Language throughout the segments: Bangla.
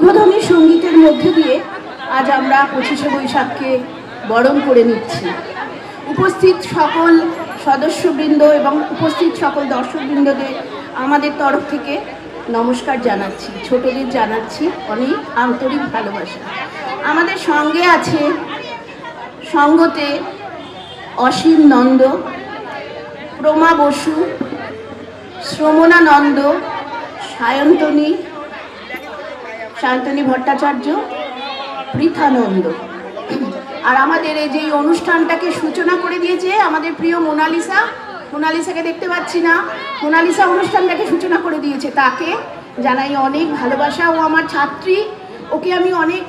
উদ্বোধনী সঙ্গীতের মধ্যে দিয়ে আজ আমরা 25শে বৈশাখকে বরণ করে নিচ্ছি। উপস্থিত সকল সদস্যবৃন্দ এবং উপস্থিত সকল দর্শকবৃন্দদের আমাদের তরফ থেকে নমস্কার জানাচ্ছি, ছোটদের জানাচ্ছি অনেক আন্তরিক ভালোবাসা। আমাদের সঙ্গে আছে সঙ্গতে অসীম নন্দ, প্রমা বসু, শ্রমণা নন্দ, সায়ন্তনী ভট্টাচার্য, পৃথানন্দ। আর আমাদের এই যে অনুষ্ঠানটাকে সূচনা করে দিয়েছে আমাদের প্রিয় মোনালিসাকে দেখতে পাচ্ছি না, মোনালিসা অনুষ্ঠানটাকে সূচনা করে দিয়েছে, তাকে জানাই অনেক ভালোবাসা। ও আমার ছাত্রী, ওকে আমি অনেক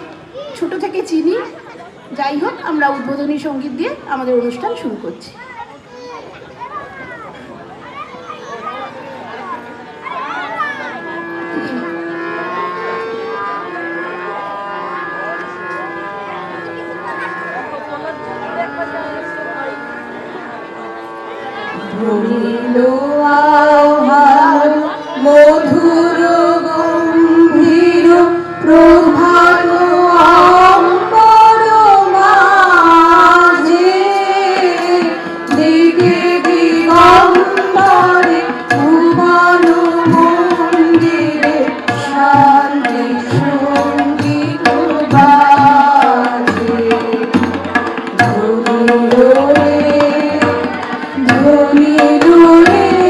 ছোট থেকে চিনি। যাই হোক, আমরা উদ্বোধনী সঙ্গীত দিয়ে আমাদের অনুষ্ঠান শুরু করছি। মধুর গম্ভীর প্রভাত মাঝে দিকে দিগন্তরে ভুবন মন্দিরে শান্তি সঙ্গীত বাজে। ধনী দোরে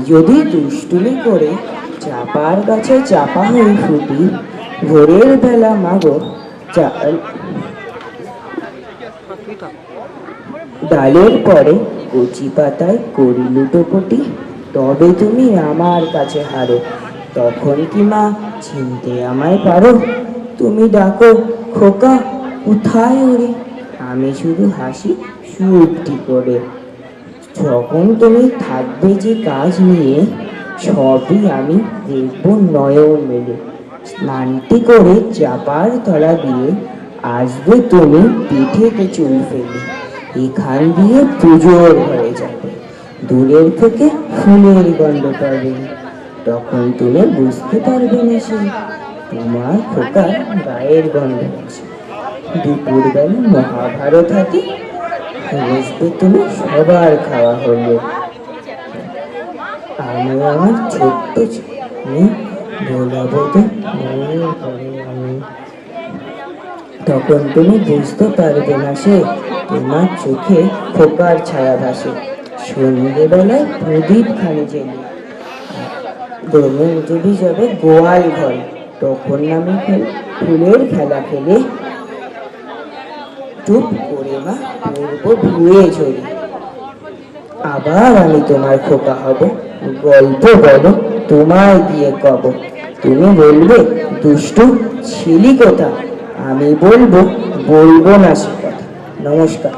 যদি দুষ্টুমি করে চাপার গাছে চাপা হয়ে ফুটি, ভোরের বেলা মাগো ডালের পরে কচি পাতায় করি লুটোপুটি, তবে তুমি আমার কাছে হারো, তখন কি মা চিনতে আমায় পারো? তুমি ডাকো খোকা কোথায় ওরে, আমি শুধু হাসি চুপটি করে। যখন তুমি থাকবে যে কাজ নিয়ে, সবই আমি দেখব নয়ন মেলে। স্নানটি করে চাপার তলা দিয়ে আসবে তুমি পিঠেতে চুল ফেলে। এখান দিয়ে পুজোর ঘরে যাবে, দূরের থেকে ফুলের গন্ধ পাবে, তখন তুমি বুঝতে পারবে না সে তোমার খোকার গায়ের গন্ধ আছে। দুপুরবেলা মহাভারত হাতে বুঝবে তুমি সবার খাওয়া হলো। আমি আমার ছোট্ট মেয়ে বোলাবো তো মনের পরে আমি, তখন তুমি বুঝতে পারবে না সে তোমার চোখে খোকার ছায়া ভাসে। সন্ধ্যেবেলায় প্রদীপ খানি জেলে দোলন যদি যাবে গোয়াল ঘরে, তখন আমি ফুলের খেলা খেলে চুপ করে মা পড়বো ধুয়ে ঝরে। আবার আমি তোমার খোকা হব, গল্প বলো তোমায় দিয়ে কব। তুমি বলবে দুষ্টু ছিলি কোথা, আমি বলবো বলবো না সে কথা। নমস্কার।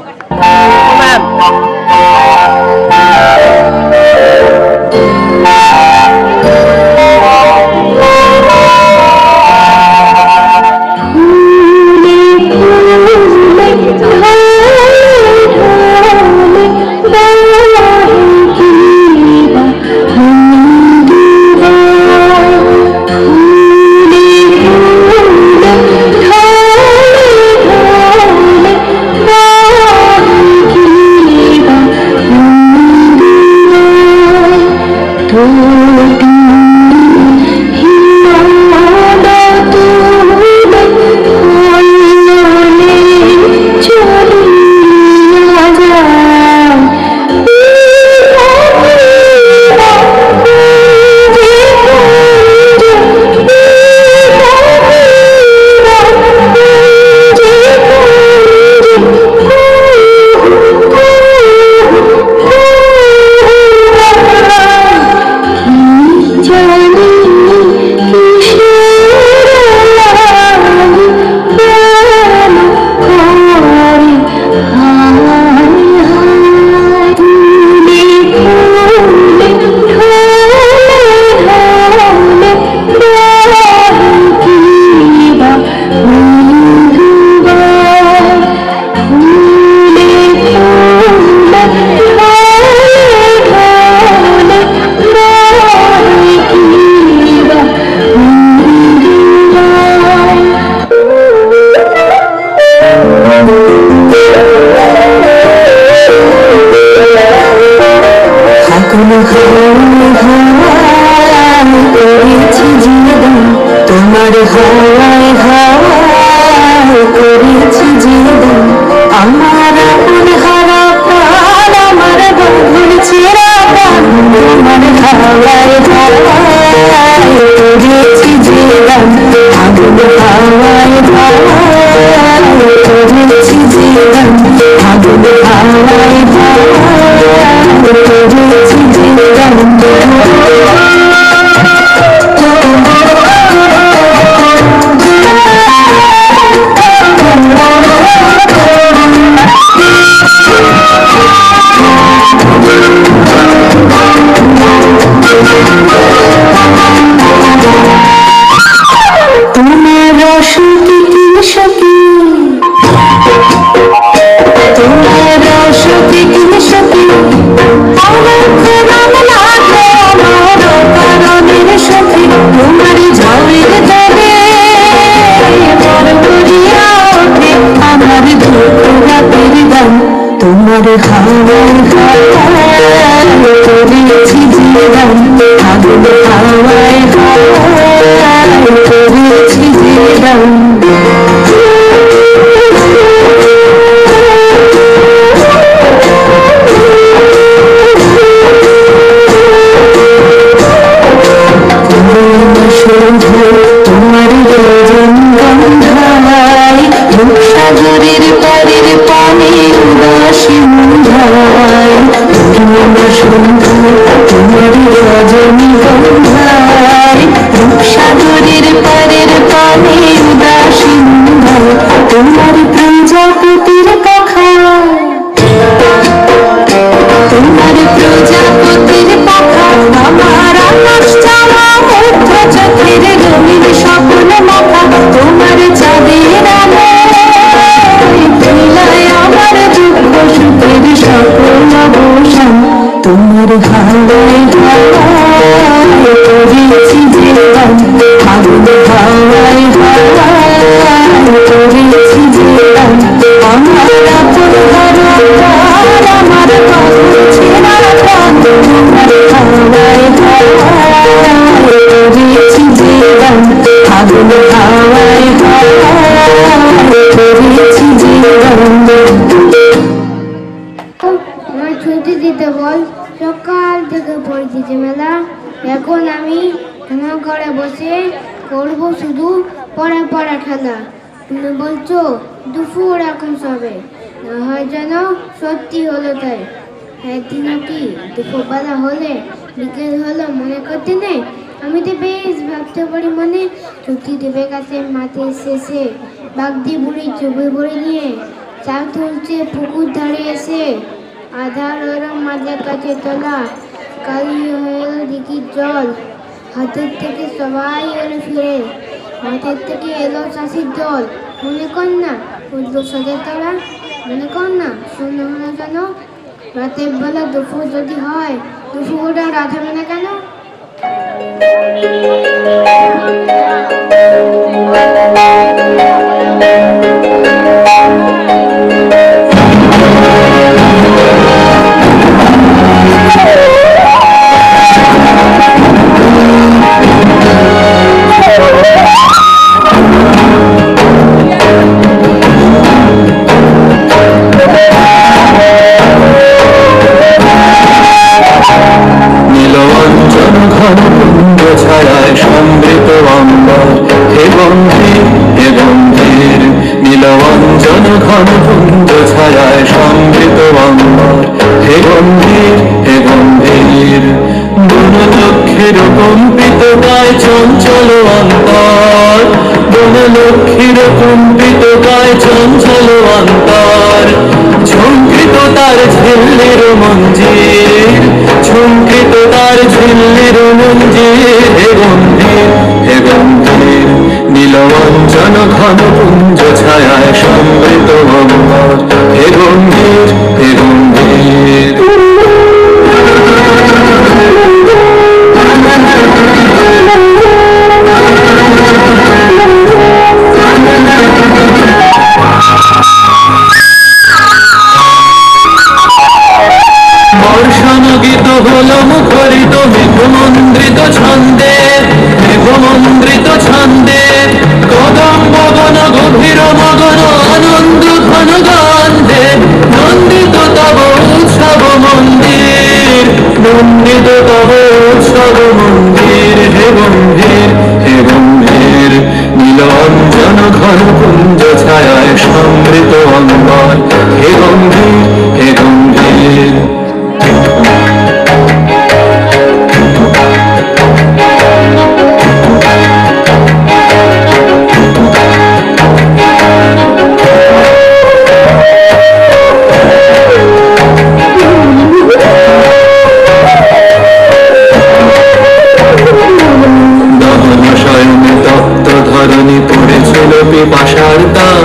পারের পানে উদাসীন ধায় পূর্ণিমা সন্ধ্যা তোমার রজনীগন্ধায় রূপসাগরের পারের পানে উদাসীন ধায় তোমার প্রজাপতির পাখা তোমার প্রজাপতির পাখা আমার আকাশ চাওয়া মুগ্ধ চোখের রঙিন স্বপ্ন মাখা তোমার চাঁদের আলোয় মিলায় আমার দুঃখ সুখের সকল অবসান তোমার হাওয়ায় হাওয়ায় করেছি জীবন আগুন হাওয়ায় হাওয়ায় করেছি জীবন আমার আপন ঘর আমার পাগল ছেঁড়া প্রাণ তোমার হাওয়ায় হাওয়ায় করেছি জীবন আগুন হাওয়ায় হাওয়ায় করেছি জীবন আমার ছুটি দিতে বল, সকাল থেকে পড়েছি মেলা। এখন আমি ঘরে বসে করবো শুধু পড়া পড়া খেলা। তুমি বলছো দুপুর এখন সবে, না হয় যেন সত্যি হলো তাই। একদিনও কি দুপুরবেলা হলে বিকেল হলো মনে করতে নেই। আমি তো বেশ ভাবতে পারি মনে, ছুটি দেবে কাছে মাঠের শেষে বাগদি বুড়ি চুপি বুড়ি নিয়ে চা তুলছে পুকুর ধারে এসে। আধার ওরম মাঝের কাছে তোলা কালি হয়ে এলো দিঘির জল, হাতের থেকে সবাই এলো ফিরে, মাঠের থেকে এলো চাষির জল। মনে কর না উঠলো সাজের তারা, মনে কর না শূন্য হলো যেন রাতের বেলা দুপুর যদি হয়, দুপুরটা রাত হবে না কেন? নীলঞ্জন ঘন কুঞ্জ ছায়ায় সমৃত অম্বর হে গম্ভীর হে গম্ভীর। নীলঞ্জন ঘন কুঞ্জ ছায়ায় সমৃত অম্বর হে গম্ভীর হে গম্ভীর। বনলক্ষ্মীর কম্পিত গায় চঞ্চল অন্তর, বনলক্ষ্মীর কম্পিত গায় চঞ্চল অন্তর। ঝঙ্কৃত তার ঝিল্লির মঞ্জির, ঝঙ্কৃত তার ঝিল্লির মঞ্জির হে গম্ভীর হে গম্ভীর। নীলঞ্জন ঘন কুঞ্জ ছায়ায় সমৃত অম্বর হে গম্ভীর হে গম্ভীর। বর্ষানুগীত হল মুখরিত মেঘমন্দ্রিত ছন্দে, মেঘমন্দ্রিত ছন্দে। কদম্ব বন গভীর মগন আনন্দ ঘন গন্ধে, নন্দিত তব উৎসব মন্দির, নন্দিত তব উৎসব মন্দির হে গম্ভীর হে গম্ভীর। নীলঞ্জন ঘন কুঞ্জ ছায়ায় সমৃত অম্বর হে গম্ভীর হে গম্ভীর। দহনশয়নে তপ্ত ধরণী পড়েছিল পিপাসার দাম,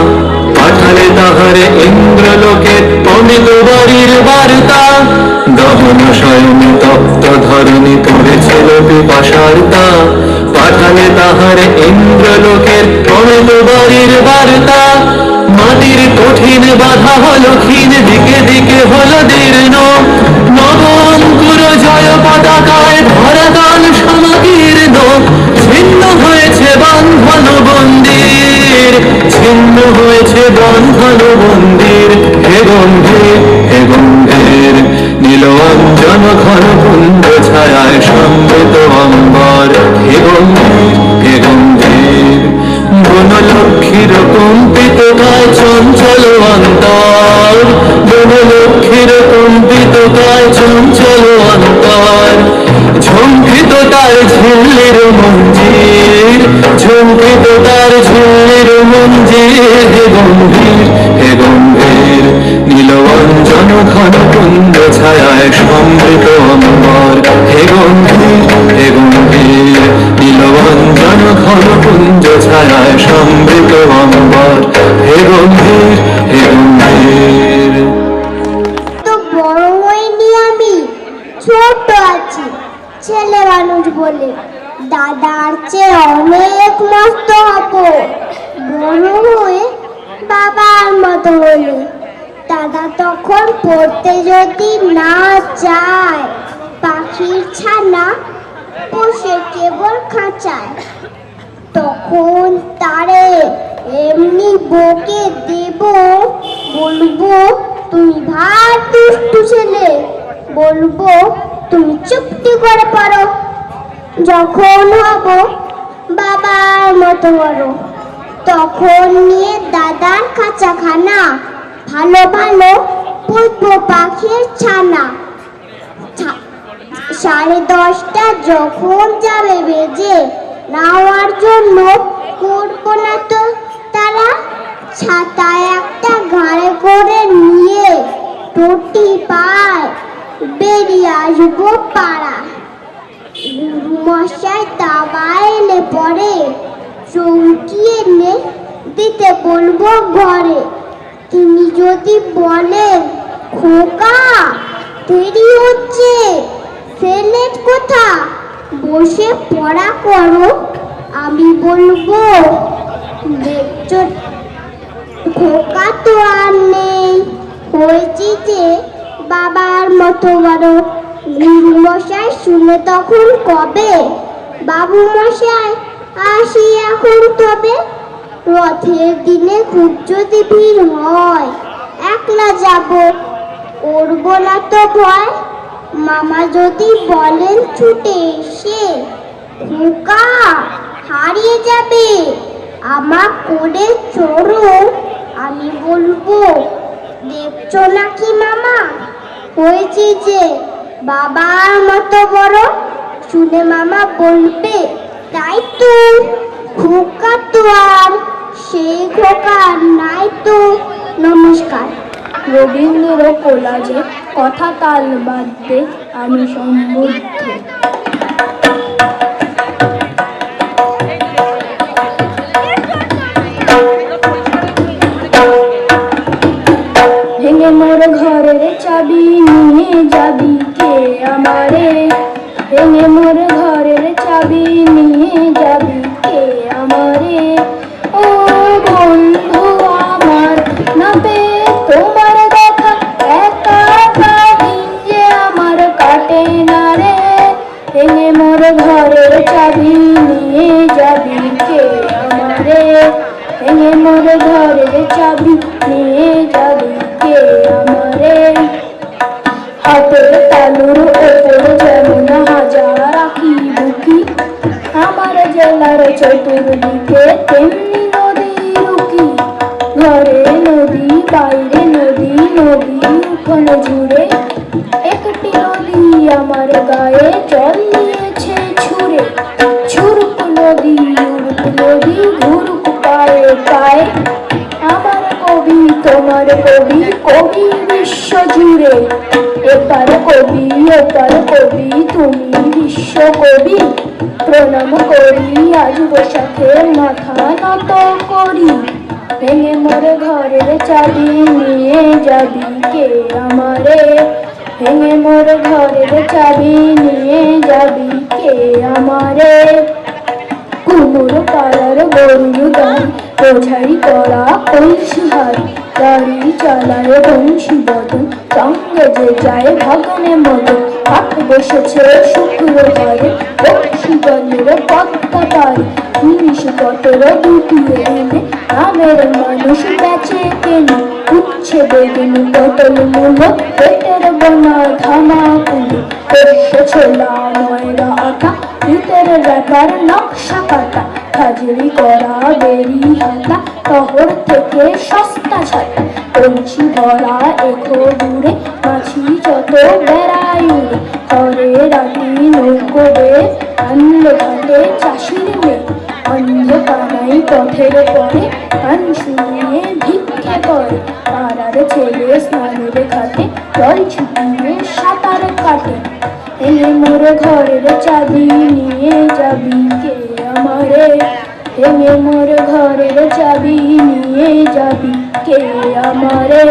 পাঠালে তাহারে ইন্দ্রলোকে অমিত বাড়ির বার্তা। দহনশয়নে তপ্ত ধরণী পড়েছিল পিপাসার দাম, পাঠালে তাহারে ইন্দ্রলোকের অমিত বাড়ির বার্তা। মাটির কঠিন বাধা হলো ক্ষীণ, দিকে দিকে হলো দীর্ণ, নব অঙ্কুর জয় পতাকায় ভরদান সমাকীর্ণ। ছিন্ন হয়েছে বন্ধন বন্দির, ছিন্ন হয়েছে বন্ধন বন্দির হে গম্ভীর হে গম্ভীর। নীলঞ্জন ঘন কুঞ্জ ছায়ায় সমৃত অম্বর হে গম্ভীর হে গম্ভীর। বনলক্ষ্মীর কম্পিত গায় চঞ্চল ছায়ায় সমৃত অম্বর, হে গম্ভীর হে গম্ভীর, নীলবঞ্জন ঘন কুঞ্জ ছায়ায় সমৃত অম্বর, হে গম্ভীর হে গম্ভীর। তো বড় হইনি আমি, ছোট আছি ছেলে মানুষ বলে, দাদার চেয়ে অনেক মস্ত হব বড় হয়ে বাবার মতো হলে। দাদা তখন পড়তে যদি না যায়, পাখির ছানা বসে কেবল খাঁচায়, তখন তারে এমনি বকে দেব, বলবো তুমি ভার দুষ্টু ছেলে, বলবো তুমি চুপটি করে পড়ো। যখন হব বাবার মতো বড়, তখন নিয়ে দাদার খাঁচাখানা ভালো ভালো পড়বো পাখির ছানা। 10:30 যখন যাবে বেজে, নাওয়ার জন্য করবো না তো তারা, ছাতায় একটা ঘাড়ে করে নিয়ে টটি পায় বেরিয়ে আসবো পাড়া। মশাই দাবা এলে পরে চৌকি এনে দিতে বলবো ঘরে। তিনি যদি বলেন খোকা দেরি হচ্ছে, সেলেট কোথা, বসে পড়া করো, আমি বলবো দেখছো খোকা তো আর নেই, হয়েছি যে বাবার মতো বড়। মশাই শুনে তখন কবে, বাবু মশাই আসি এখন তবে। রথের দিনে খুব যদি ভিড় হয়, একলা যাব করবো না তো ভয়। মামা যদি বলেন ছুটে এসে খোকা হারিয়ে যাবে, আমার করে চড়ো, আমি বলবো দেখছো নাকি মামা, হয়েছে যে বাবার মতো বড়। শুনে মামা বলবে তাই তো, খোকা তো আর সেই খোকা নাই তো। নমস্কার। রবীন্দ্র কোলাজে কথা তাল বাদ্যে আমি সমৃদ্ধ। ভেঙে মোর ঘরের চাবি নিয়ে যাবি কে আমারে, ভেঙে মোর ঘরের চাবি নিয়ে যাবি কে আমারে। ও বন্ধু আমার না পেয়ে তোমার দেখা, একা একা দিন যে আমার কাটে না রে। ভেঙে মোর ঘরের চাবি নিয়ে যাবি কে আমারে, ভেঙে মোর ঘরের চাবি নিয়ে যাবি কে আমারে। হাতের তালুর ওপর যেমন হাজার আঁকি বুকি, আমার জেলার চতুর্দিকে তেমনি নদী রুকি। ঘরে নদী বাইরে নদী, নদী উঠোন জুড়ে একটি নদী আমার গায়ে জল দিয়েছে ছুঁড়ে। ছুরুক নদী উড়ুক নদী ঘুরুক পায়ে পায়ে, আমার কবি তোমার কবি, কবি বিশ্ব জুড়ে। এপার কবি ওপার কবি, তুমি বিশ্ব কবি। প্রণাম করি আজ বৈশাখের মাথা নত করি। ভেঙে মোর ঘরের চাবি নিয়ে যাবি কে আমারে, ভেঙে মোর ঘরের চাবি নিয়ে যাবি কে আমারে। কুমুর পাড়ার গরুর গাড়ি বোঝাই করা কলসি হারি, গাড়ি চালায় বংশী বদন, সঙ্গে যে যায় ভাগনে মদন। হাট বসেছে শুক্রবারে, বংশী বনের পদ্মা পারে, জিনিসপত্র দুটিয়ে এনে গ্রামের মানুষ বেচে কেনে। উচ্ছে বেগুন পটল মূলো, পেটের বোনা ধামা কুলো, সর্ষে ছোলা ময়রা আটা, ভিতর ব্যাপার নকশা কাটা। হাজিরি করা বেরি হাতা, শহর থেকে সস্তা ছাতা। কলসি ভরা এখো দূরে, মাছি যত বেড়ায় উড়ে। ঘরে রাতি নৌকো বেয়ে আনলো ঘাটে চাষির মেয়ে। অন্ধকারাই পথের পরে কান শুনিয়ে ভিক্ষে করে। পাড়ার ছেলে স্নানের ঘাটে জল ছিটিয়ে সাঁতার কাটে। ভেঙে মোর ঘরের চাবি নিয়ে যাবি কে আমারে, ভেঙে মোর ঘরের চাবি নিয়ে যাবি কে আমারে।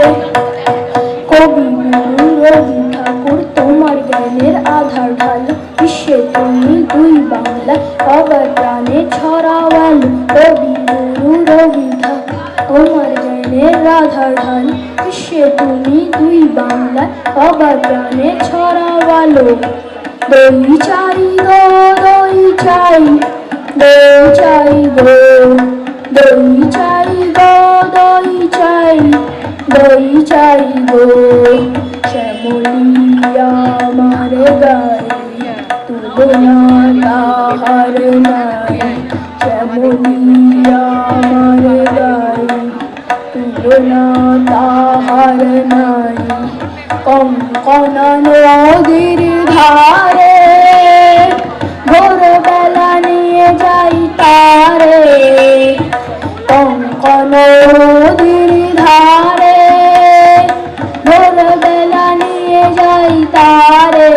কবি গুরু রবি ঠাকুর তোমার জ্ঞানের আধার ঢাল, বিশ্বে তুমি দুই বাংলা সবার প্রাণে ছড়াওয়াল। কবি গুরু রবি ঠাকুর তোমার জ্ঞানের আধার ঢাল, বিশ্বে তুমি দুই বাংলা সবার প্রাণে ছড়াওয়ালো। দই চাই গো দই চাই, দই চাই গো, দই চাই গো দই চাই, দই চাই গো। শ্যামলী আমার গায়ে তুলনা তাহার নাই, শ্যামলী আমার গায়ে তুলনা তাহার নাই। কঙ্কনা নদীর ধারে ভোরবেলা নিয়ে যাই তারে, কঙ্কনা নদীর ধারে ভোরবেলা নিয়ে যাই তারে।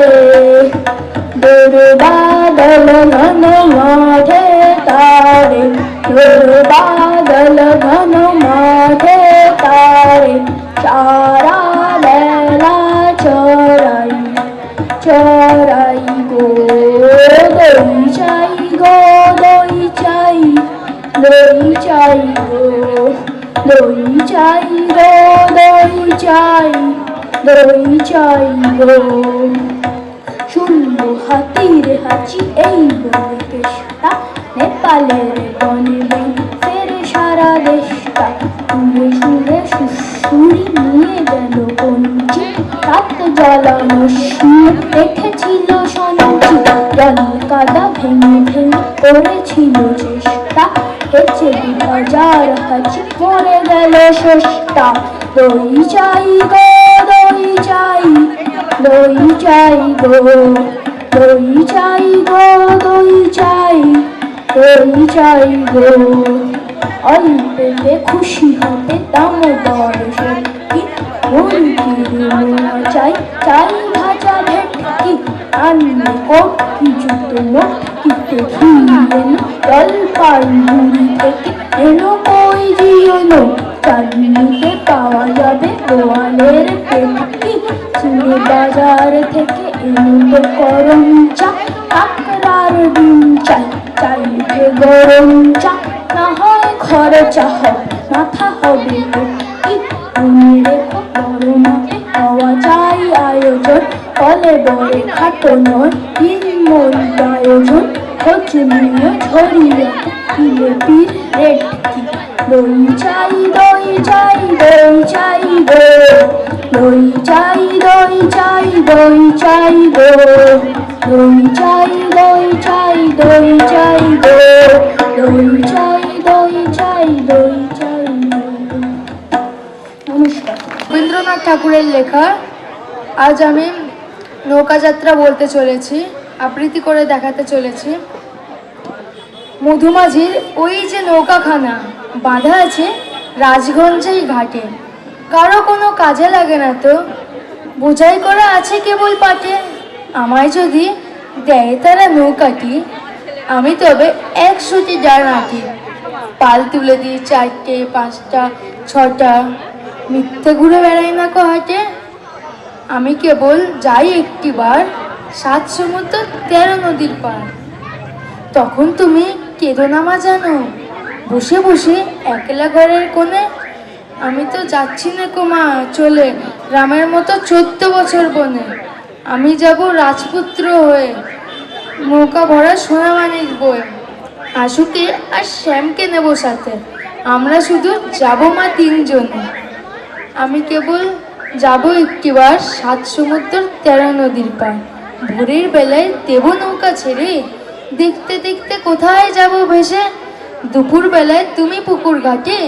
দূর বাদল ঘন মাঠে তারে, দূর বাদল ঘন মাঠে তারে। সারা বেলা চড়াই চড়াই গো, দই চাই গো দই চাই, দই চাই গো, দই চাই গো দই চাই, দই চাই গো। শুনবো হাতির হাঁচি এই বনে কেষ্টা, নেপালের বনে ফের সারা দেশটা। সুরে সুরে সুশুরি নিয়ে গেল কঞ্চি, রাত জ্বালানো শির রেখেছিল সঞ্চি। জল কাদা ভেঙে ভেঙে করেছিল চেষ্টা, হেঁচে 2000 হাঁচি মরে গেল শেষটা। দই চাই গো দই চাই, দই চাই গো, দই চাই গো দই চাই, দই চাই গো। অল্পেতে খুশি হবে দামোদর সেটকি, মুরগির মোয়া চাই, চাই ভাজা ভেটকি। রান্না কপি জুতো মটকিতে ঘিয়েন, জলপাইগুড়ি থেকে এলো কই জিওনো। চাটনিতে পাওয়া যাবে গোয়ালের পেটকি, চিনি বাজার থেকে এলো তো গরম চা। কাকড়ার ডিম চাই, চাইবে গরম চা। না হয় খরচা হবে, মাথা হবে ভেটকি। মনে রেখো বড় মাপে হওয়া চাই আয়োজন, ফলে বড় খাটো নয় তিনমণির আয়োজন। খোঁজনীয় ছড়িয়ে জিলেপির রেটকি। দই চাই দই চাই, দই চাই গো, দই চাই দই চাই, দই চাই গো, দই চাই দই চাই, দই চাই গো, দই চাই দই চাই, দই চাই গো। নমস্কার। রবীন্দ্রনাথ ঠাকুরের লেখা। আজ আমি নৌকাযাত্রা বলতে চলেছি, আবৃত্তি করে দেখাতে চলেছি। মধুমাঝির ওই যে নৌকাখানা বাঁধা আছে রাজগঞ্জেই ঘাটে, কারো কোনো কাজে লাগে না তো, বোঝাই করা আছে কেবল পাটে। আমায় যদি দেয় তারা নৌকাটি, আমি তবে 100টি ডান আঁটি। পাল তুলে দিই 4টে 5টা 6টা, মিথ্যে ঘুরে বেড়াই না কো হাটে। আমি কেবল যাই একটিবার 7 সমুদ্র 13 নদীর পার। তখন তুমি কেঁদো না মা জানো, বসে বসে একলা ঘরের কোণে। আমি তো যাচ্ছি না কো মা চলে, রামের মতো 14 বছর বনে। আমি যাব রাজপুত্র হয়ে, নৌকা ভরা সোনামানিক বয়ে। আশুকে আর শ্যামকে নেব সাথে, আমরা শুধু যাব মা 3 জনে। আমি কেবল যাব একটিবার 7 সমুদ্র 13 নদীর পার। ভোরের বেলায় দেব নৌকা ছেড়ে, দেখতে দেখতে কোথায় যাব ভেসে। দুপুর বেলায় তুমি পুকুর ঘাটে,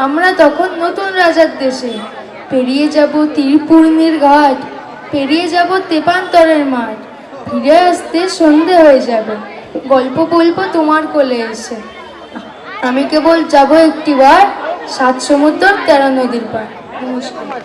আমরা তখন নতুন রাজার দেশে। পেরিয়ে যাব তীরপূর্ণির ঘাট, পেরিয়ে যাব তেপান্তরের মাঠ। ফিরে আসতে সন্ধে হয়ে যাবে, গল্প বলবো তোমার কোলে এসে। আমি কেবল যাব একটিবার 7 সমুদ্র 13 নদীর পার। নমস্কার।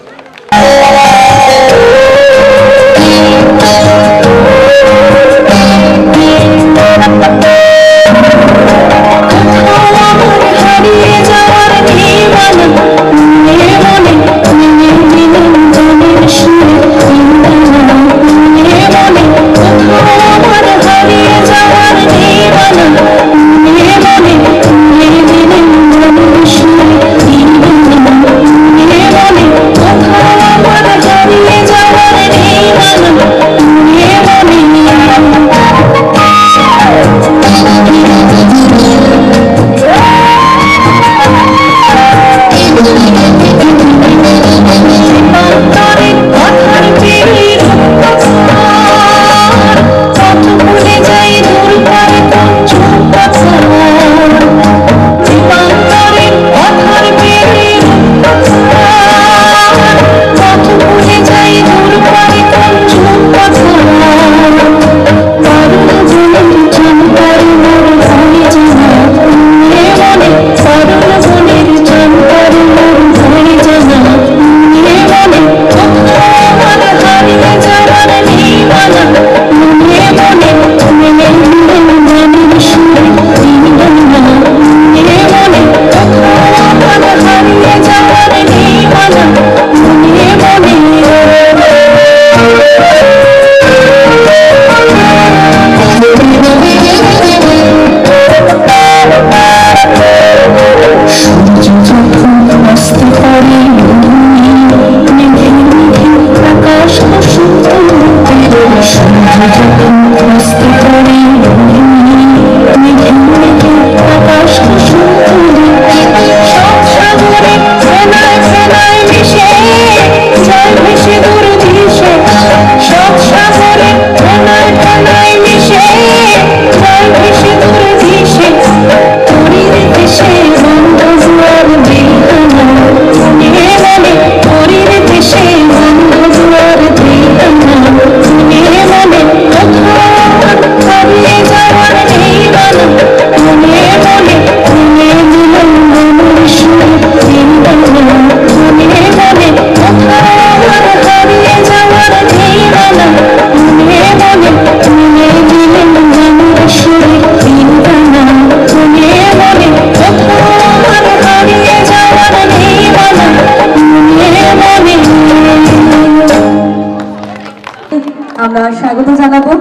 আমরা স্বাগত জানাবো।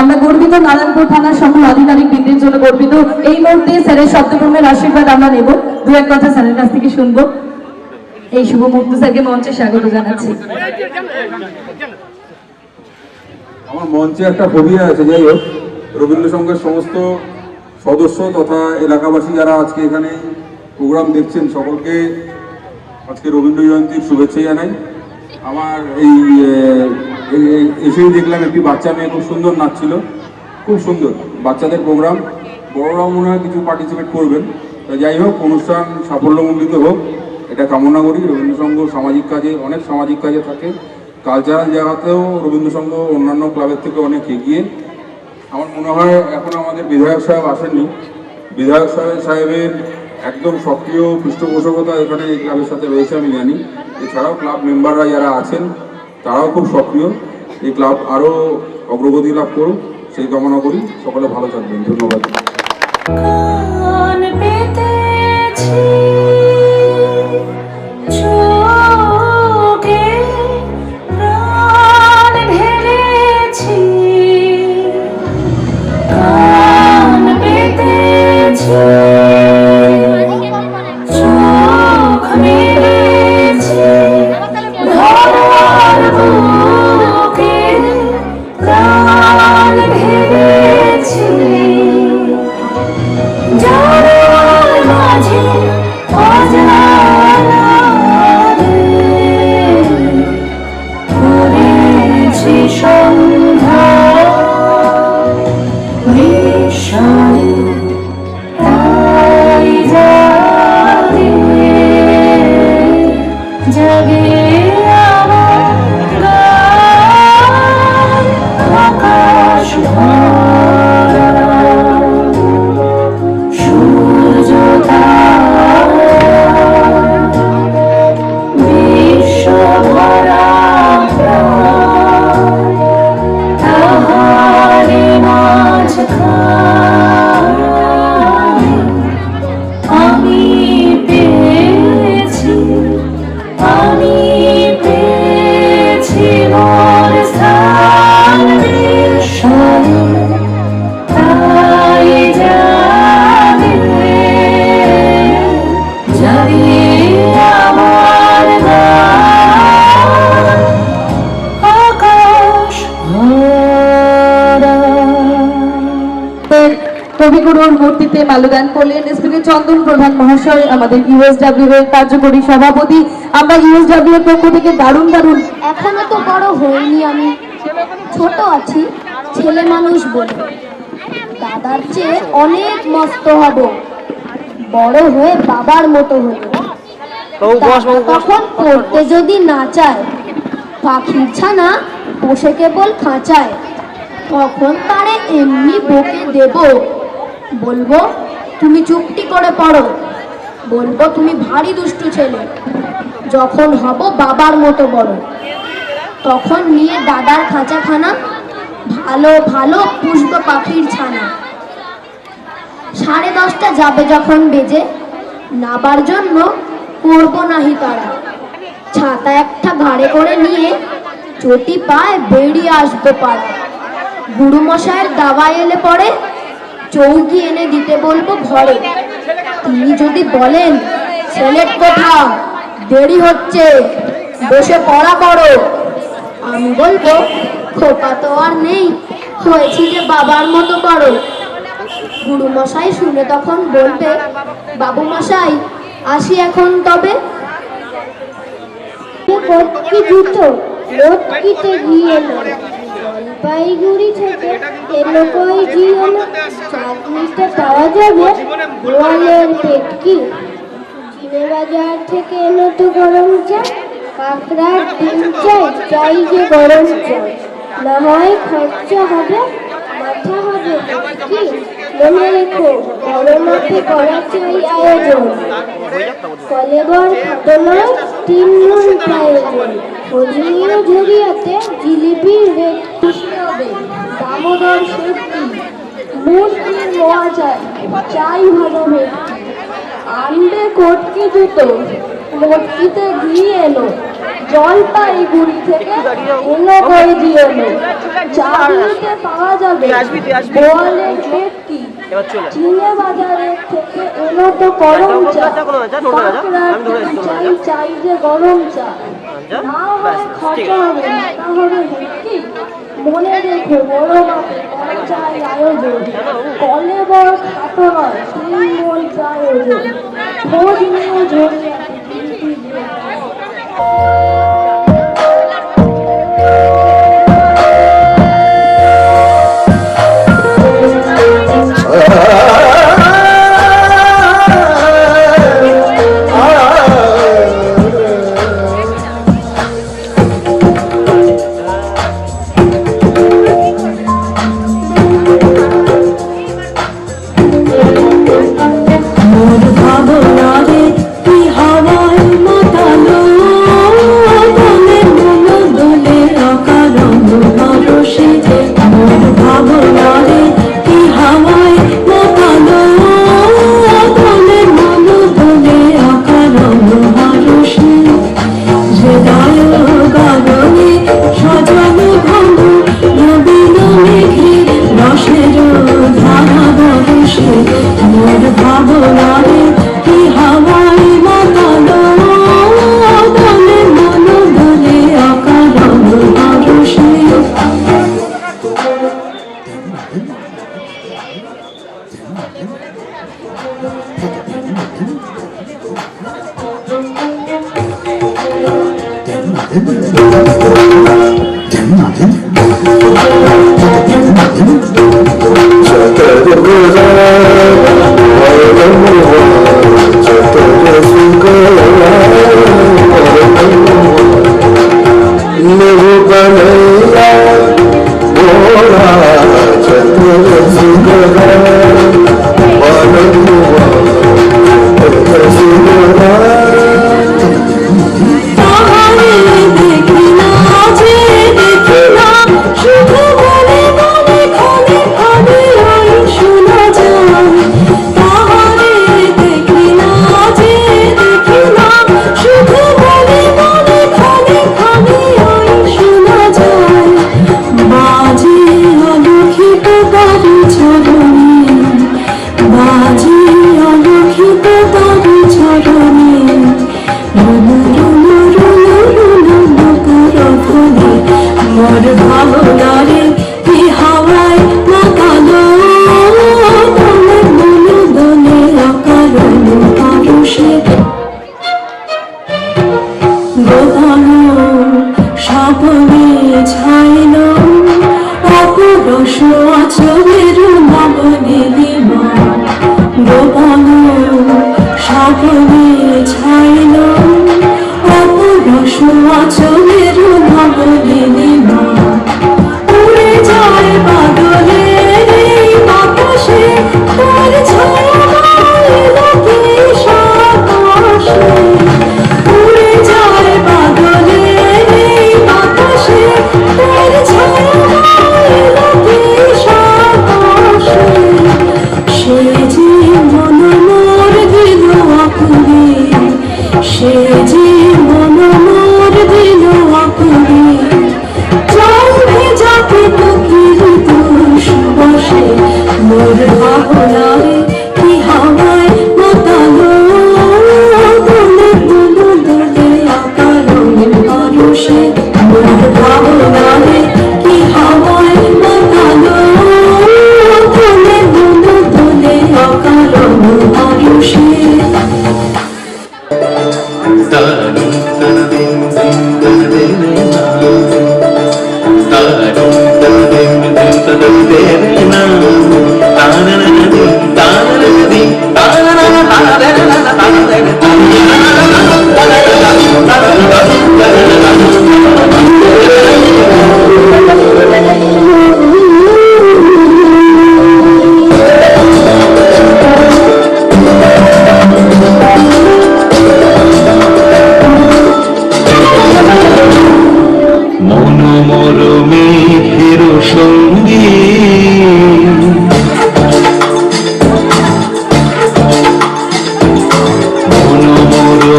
আমরা গর্বিত, নারায়ণপুর থানার সকল আধিকারিক বৃন্দের জন্য গর্বিত। এই মুহূর্তে স্যারের শব্দক্রমের আশীর্বাদ আমরা নেব, দু এক কথা স্যারের কাছ থেকে শুনবো। এই শুভ মুহূর্তে স্যারকে মঞ্চে স্বাগত জানাচ্ছি। আমার মঞ্চে একটা ফোবিয়া আছে, যাই হোক রবীন্দ্রসংঘের সমস্ত সদস্য তথা এলাকাবাসী যারা আজকে এখানে প্রোগ্রাম দেখছেন সকলকে আজকে রবীন্দ্র জয়ন্তীর শুভেচ্ছা জানাই। আমার এসেই দেখলাম একটি বাচ্চা মেয়ে খুব সুন্দর নাচছিল, খুব সুন্দর বাচ্চাদের প্রোগ্রাম। বড়রাও মনে হয় কিছু পার্টিসিপেট করবেন। তা যাই হোক, অনুষ্ঠান সাফল্যমণ্ডিত হোক এটা কামনা করি। রবীন্দ্রসংঘ সামাজিক কাজে, অনেক সামাজিক কাজে থাকে, কালচারাল জায়গাতেও রবীন্দ্রসংঘ অন্যান্য ক্লাবের থেকে অনেক এগিয়ে। আমার মনে হয় এখন আমাদের বিধায়ক সাহেব আসেননি, বিধায়ক সাহেবের একদম সক্রিয় পৃষ্ঠপোষকতা এখানে এই ক্লাবের সাথে রয়েছে আমি জানি। এছাড়াও ক্লাব মেম্বাররা যারা আছেন তারাও খুব সক্রিয়। এই ক্লাব আরও অগ্রগতি লাভ করুক সেই কামনা করি। সকলে ভালো থাকবেন, ধন্যবাদ। কবিগুরুর মূর্তিতে মাল্যদান করলেন এসপিকে চন্দন প্রধান মহাশয়, আমাদের ইউএসডব্লিউ এর কার্যকরী সভাপতি। আমরা ইউএসডব্লিউ এর পক্ষ থেকে দারুণ দারুণ। এখনো তো বড় হইনি, আমি ছোট আছি, ছেলে মানুষ বলে। দাদার চেয়ে অনেক মস্ত হব, বড় হয়ে বাবার মতো হব। তখন পড়তে যদি না চায়, পাখির ছানা বসে কেবল খাঁচায়, তখন তারে এমনি বকে দেব। বলবো তুমি চুপটি করে পড়ো, বলবো তুমি ভারী দুষ্টু ছেলে। যখন হব বাবার মতো বড়, তখন নিয়ে দাদার খাঁচাখানা ভালো ভালো পুষবো পাখির ছানা। 10:30 যাবে যখন বেজে, নাবার জন্য করবো নাহি তারা। ছাতা একটা ঘাড়ে করে নিয়ে চটি পায়ে বেরিয়ে আসবো পাড়া। গুরুমশাইয়ের দাওয়ায় এলে পরে চৌকি এনে দিতে বলবো ঘরে। তিনি যদি বলেন ছেলের কথা দেরি হচ্ছে, বসে পড়া করো, আমি বলবো খোকা তো আর নেই, হয়েছি যে বাবার মতো করো। গুরুমশাই শুনে তখন বলবে, বাবু মশাই আসি এখন তবে। কি জুতো লটকিতে গিয়ে জলপাইগুড়ি থেকে এলো কই জিও না, চাটনিতে পাওয়া যাবে গোয়ালের পেটকি। চিনে বাজার থেকে এলো তো গরম চা, কাঁকড়ার ডিম চাই, চাই যে গরম চা। না হয় খরচা হবে, মাথা হবে কি, মনে রেখো গরমাতে করা চাই আয়োজন। কলেবর খাটো নয়, 3 নুন প্রয়োজন। ফজলিও ঝরিয়াতে জিলিপির রেট খুশি হবে, দামোদর সত্যি মূর্তির মোয়া চাই, চাই ভালো ভেটকি। আনবে কটকি জুতো, মটকিতে ঘি এলো, জলপাইগুড়ি থেকে এলো কয়েদি এলো চাকরিতে পাওয়া যাবে বোয়ালের পেটটি চিনে বাজারের থেকে এলো তো গরম চা কাকড়ার থেকে চাই চাই যে গরম চা না হয় খরচা হবে না তা হবে ভেটকি মনে রেখো বড় মাপে করা চাই আয়োজন কলে বড় খাটো নয় তিন মন আয়োজন খোঁজ নিয়ে ঝরে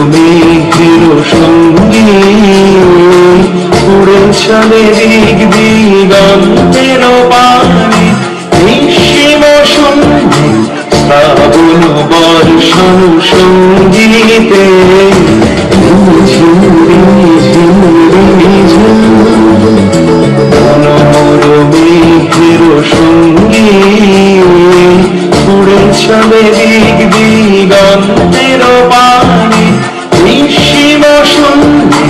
মেঘের সঙ্গী চলে দিক দিগন্তের পানে নিঃসীম সন্ধি শ্রাবণ বর্ষণ সঙ্গীতে মেঘের সঙ্গী উড়ে চলে দিক দিগন্তের পানে নিঃসীম সন্ধি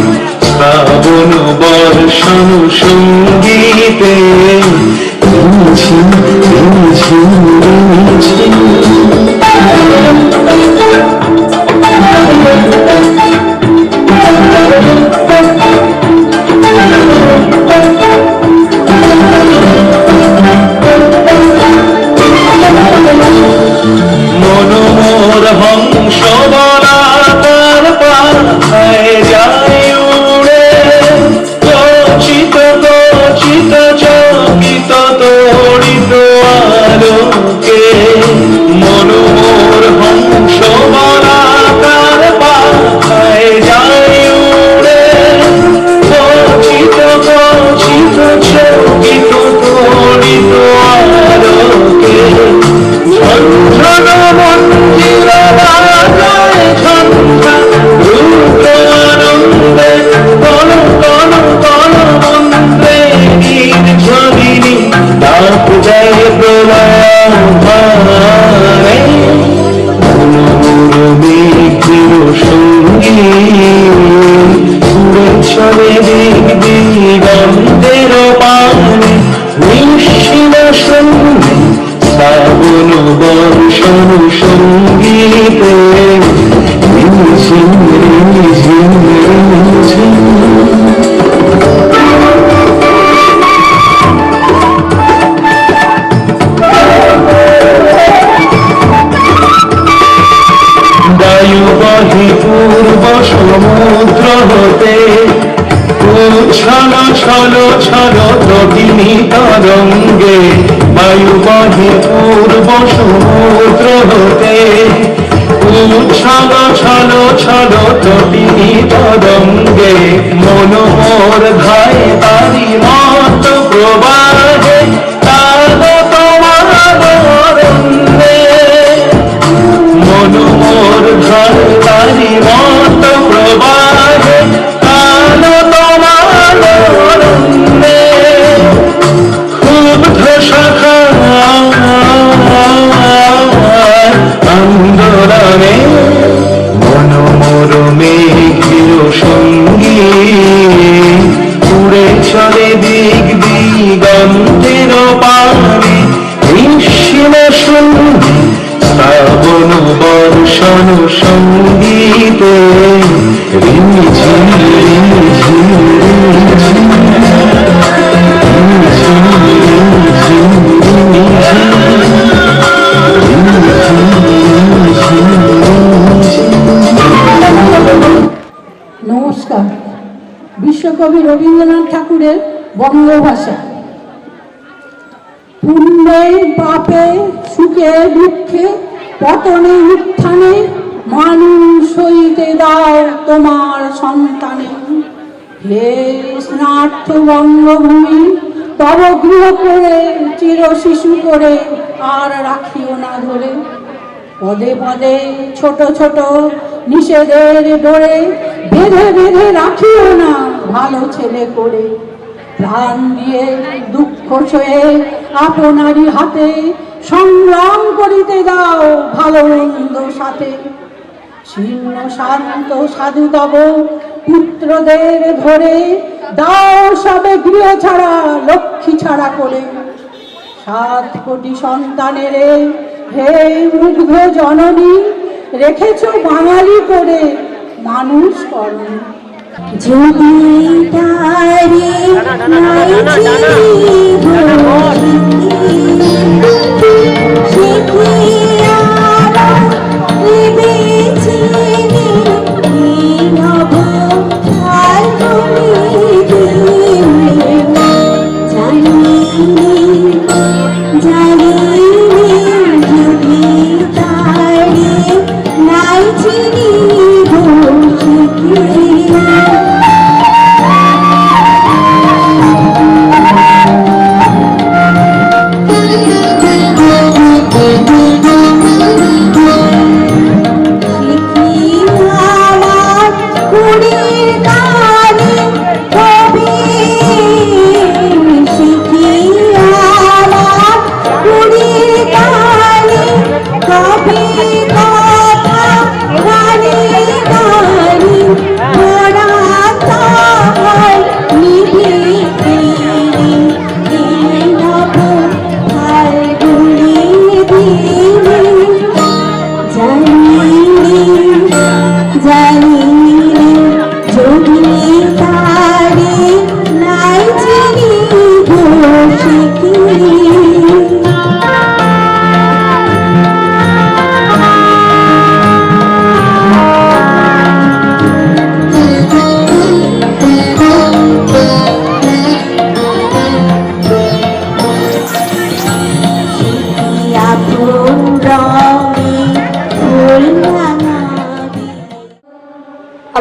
শ্রাবণ বর্ষণ সঙ্গীতে মনোমোর হংস বলাকার পাথায় যায় উড়ে গচিত গচিত চকিত তড়িত আলোকে মনোমোর হংস বলাকার পাথায় যায় উড়ে গচিত গচিত চকিত তড়িত আলোকে ঝঞ্ঝন মন্দির বাজায় ঝঞ্ঝা রূপ আনন্দে কল কল কল মন্ত্রে নির্ঝরিণী ডাক দেয় প্রলয়াভারে মনোমোর মেঘের সঙ্গী উড়ে চলে দিক দিগন্তের পানে নিঃসীম সন্ধি শ্রাবণ বর্ষণ সঙ্গীতে ঝিম ঝিম ঝিম বায়ু বহে পূর্ব সমুদ্র হতে ছল ছল ছল প্রতিমি তরঙ্গে বায়ু বহে পূর্ব সমুদ্র হতে ছল ছল ছল প্রতিমি তরঙ্গে মনোমোর ধায় তারি মত প্রবাহে তাল তোমার অরণ্যে মনোমোর ধায় তারি মত প্রবাহে তাল তোমার অরণ্যে ক্ষুব্ধ শাখা আন্দোলনে মনোমোর মেঘের সঙ্গী উড়ে চলে দিক দিগন্তের পানে নিঃসীম সন্ধি শ্রাবণ বর্ষণ সঙ্গীতে রিঝিম রিঝিম রিঝিম নমস্কার। বিশ্বকবি রবীন্দ্রনাথ ঠাকুরের বঙ্গভাষা। পুণ্যে পাপে সুখে দুঃখে পতনে উত্থানে মানুষ হইতে দাও তোমার সন্তানে। হে স্নার্থ বঙ্গভূমি তব গৃহ করে চির শিশু করে আর রাখিও না ধরে। পদে পদে ছোট ছোট নিষেধের ডোরে বেঁধে বেঁধে রাখিও না ভালো ছেলে করে। প্রাণ দিয়ে দুঃখ সয়ে আপনারই হাতে সংগ্রাম করিতে দাও ভালো মন্দ সাথে। ছিন্ন শান্ত সাধু তব পুত্রদের ধরে দাও সবে গৃহ ছাড়া লক্ষ্মী ছাড়া করে। 7 কোটি সন্তানের হে মুগ্ধ জননী রেখেছ বাঙালি করে মানুষ করো। যদি তারে নাই চিনি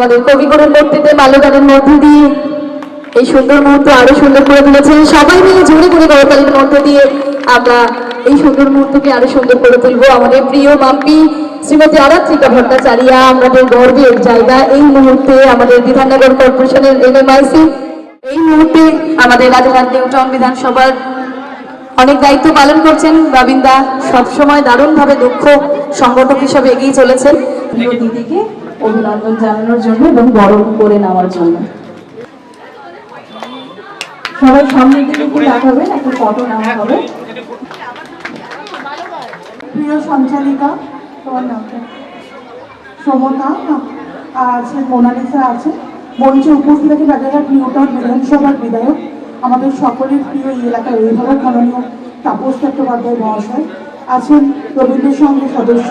আমাদের কবিগুরুর মূর্তিতে মাল্যদানের মধ্য দিয়ে এই সুন্দর মুহূর্ত আরো সুন্দর করে তুলেছেন। সবাই মিলে জোরে করে করতালির মধ্য দিয়ে আমরা এই সুন্দর মুহূর্তকে আরো সুন্দর করে তুলবো। আমাদের প্রিয় মাম্পি শ্রীমতী আরাত্রিকা ভট্টাচার্যা, আমাদের গর্বের জায়গা এই মুহূর্তে আমাদের বিধাননগর কর্পোরেশনের এনএমআইসি, এই মুহূর্তে আমাদের রাজারহাট নিউটাউন বিধানসভার অনেক দায়িত্ব পালন করছেন। বাবিন্দা সবসময় দারুণভাবে দক্ষ সংগঠক হিসাবে এগিয়ে চলেছেন। প্রিয় দিদিকে অভিনন্দন জানানোর জন্য এবং বরণ করে নেওয়ার জন্য সবাই সামনের দিকে একটু দেখাবেন, একটা ফটো নেওয়া হবে। প্রিয় সঞ্চালিকা, তোমার নামটা সমতা আছে, মোনালিসা আছে, মঞ্চে উপস্থিত আছে রাজারহাট নিউটাউন বিধানসভার বিধায়ক, আমাদের সকলের প্রিয় এই এলাকার অভিভাবক মাননীয় তাপস চট্টোপাধ্যায় মহাশয় আছেন, রবীন্দ্রসংঘের সদস্য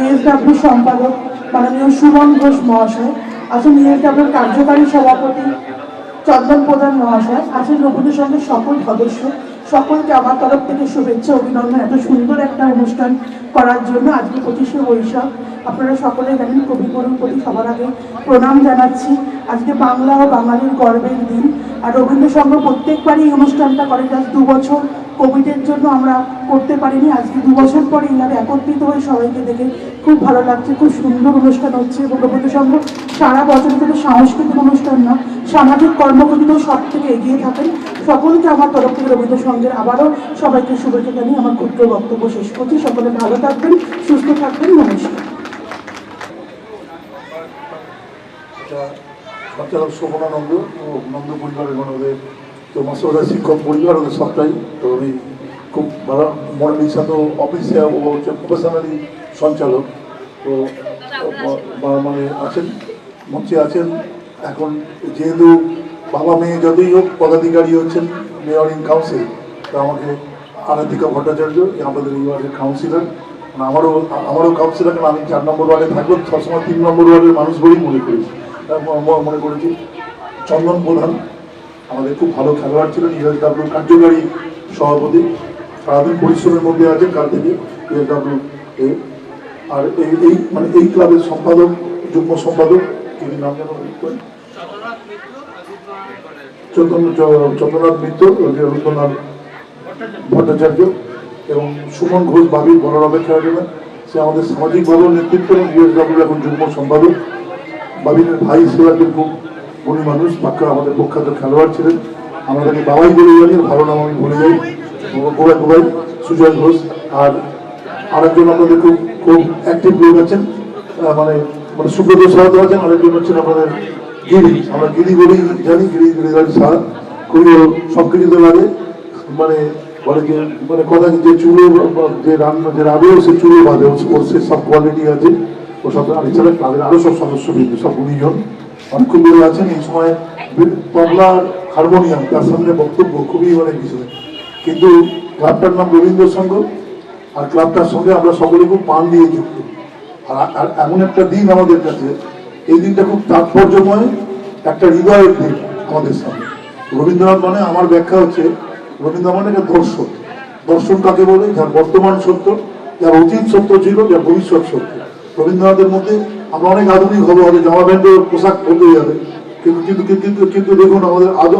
এএসডব্লিউ সম্পাদক মাননীয় সুমন ঘোষ মহাশয় আছেন, এএসডব্লিউর কার্যকারী সভাপতি চন্দন প্রধান মহাশয় আছেন, রবীন্দ্রসংঘের সকল সদস্য। সকলকে আমার তরফ থেকে শুভেচ্ছা অভিনন্দন এত সুন্দর একটা অনুষ্ঠান করার জন্য। আজকে 25শে বৈশাখ, আপনারা সকলে জানেন কবিগুরুর প্রতি সবার আগে প্রণাম জানাচ্ছি। আজকে বাংলা ও বাঙালির গর্বের দিন। আর রবীন্দ্রসংঘ প্রত্যেকবারই এই অনুষ্ঠানটা করে, জাস্ট 2 বছর কোভিডের জন্য আমরা করতে পারিনি। আজকে 2 বছর পরে এইভাবে একত্রিত হয়ে সবাইকে দেখে খুব ভালো লাগছে। খুব সুন্দর অনুষ্ঠান হচ্ছে এবং রবীন্দ্রসংঘ সারা বছর থেকে সাংস্কৃতিক অনুষ্ঠান না, সামাজিক কর্মসূচিতেও সব থেকে এগিয়ে থাকেন। সকলকে আমার তরফ থেকে রবীন্দ্রসংঘের আবারও সবাইকে শুভেচ্ছা জানিয়ে আমার ক্ষুদ্র বক্তব্য শেষ করছি। সকলে ভালো থাকবেন, সুস্থ থাকবেন, নমস্কার। সঞ্চালক শোভনানন্দ ও নন্দ পরিবারের ওদের তো মাসোদা শিক্ষক পরিবার ওদের সবটাই তো আমি খুব ভালো মোনালিসা তো অফিসে ও হচ্ছে প্রফেশনালি সঞ্চালক তো মানে আছেন, মঞ্চে আছেন। এখন যেহেতু বাবা মেয়ে যতই হোক পদাধিকারী হচ্ছেন মেয়র ইন কাউন্সিল, তো আমাকে আরাধিকা ভট্টাচার্য আমাদের এই ওয়ার্ডের কাউন্সিলর, আমারও কাউন্সিলর, কারণ আমি 4 নম্বর ওয়ার্ডে থাকবো, সবসময় 3 নম্বর ওয়ার্ডের মানুষ বলেই মনে করেছি। চন্দন প্রধান আমাদের খুব ভালো খেলোয়াড় ছিলেন, ইএসডব্লিউ কার্যকারী সভাপতি, সারাদিন পরিশ্রমের মধ্যে আছেন কাল থেকে ইএসডব্লিউ এ। আর এই মানে এই ক্লাবের সম্পাদক, যুগ্ম সম্পাদক, তিনি নাম যেন চন্দ্রনাথ মিত্র, রবীন্দ্রনাথ ভট্টাচার্য এবং সুমন ঘোষ বাবির বলার অপেক্ষা রাখে না, সে আমাদের সামাজিকভাবে নেতৃত্ব এবং ইএসডব্লিউ এখন যুগ্ম সম্পাদক। বাবিনের ভাই সিরাজের খুব গুণী মানুষ, বাক্য আমাদের প্রখ্যাত খেলোয়াড় ছিলেন, আমরা তাকে বাবাই বলে জানি, ভালো নাম আমি ভুলে যাই, গোবাই সুজয় ঘোষ। আর আরেকজন আপনাদের খুব খুব অ্যাক্টিভ লোক আছেন, মানে মানে সুব্রত সাহায্য আছেন, আরেকজন হচ্ছেন আপনাদের গিরি, আমরা গিরি বলেই জানি, গিরিরাজ সাহা। খুবই সব কিছুতে লাগে, মানে বলে যে মানে কথা যে চুলো যে রান্না যে রাবেও সে চুলো বাঁধে, ওর সে সব কোয়ালিটি আছে ও সব। আর এছাড়া ক্লাবের আরও সব সদস্য বিন্দু সব 19 জন অনেকক্ষণ ধরে আছেন। এই সময় তবলার হারমোনিয়াম তার সামনে বক্তব্য খুবই অনেক বিষয়, কিন্তু ক্লাবটার নাম রবীন্দ্র সংঘ, আর ক্লাবটার সঙ্গে আমরা সকলে খুব প্রাণ দিয়ে যুক্ত। আর এমন একটা দিন আমাদের কাছে, এই দিনটা খুব তাৎপর্যময়, একটা হৃদয়ের দিন আমাদের সামনে। রবীন্দ্রনাথ মানে আমার ব্যাখ্যা হচ্ছে, রবীন্দ্রনাথ মানে একটা দর্শন। দর্শন কাকে বলে? যার বর্তমান সত্য, যার অতীত সত্য ছিল, যার ভবিষ্যৎ সত্য। রবীন্দ্রনাথের মধ্যে আমরা অনেক আধুনিক হবো, আমাদের জামা প্যান্টের পোশাক বদলে যাবে, কিন্তু কিন্তু কিন্তু কিন্তু দেখুন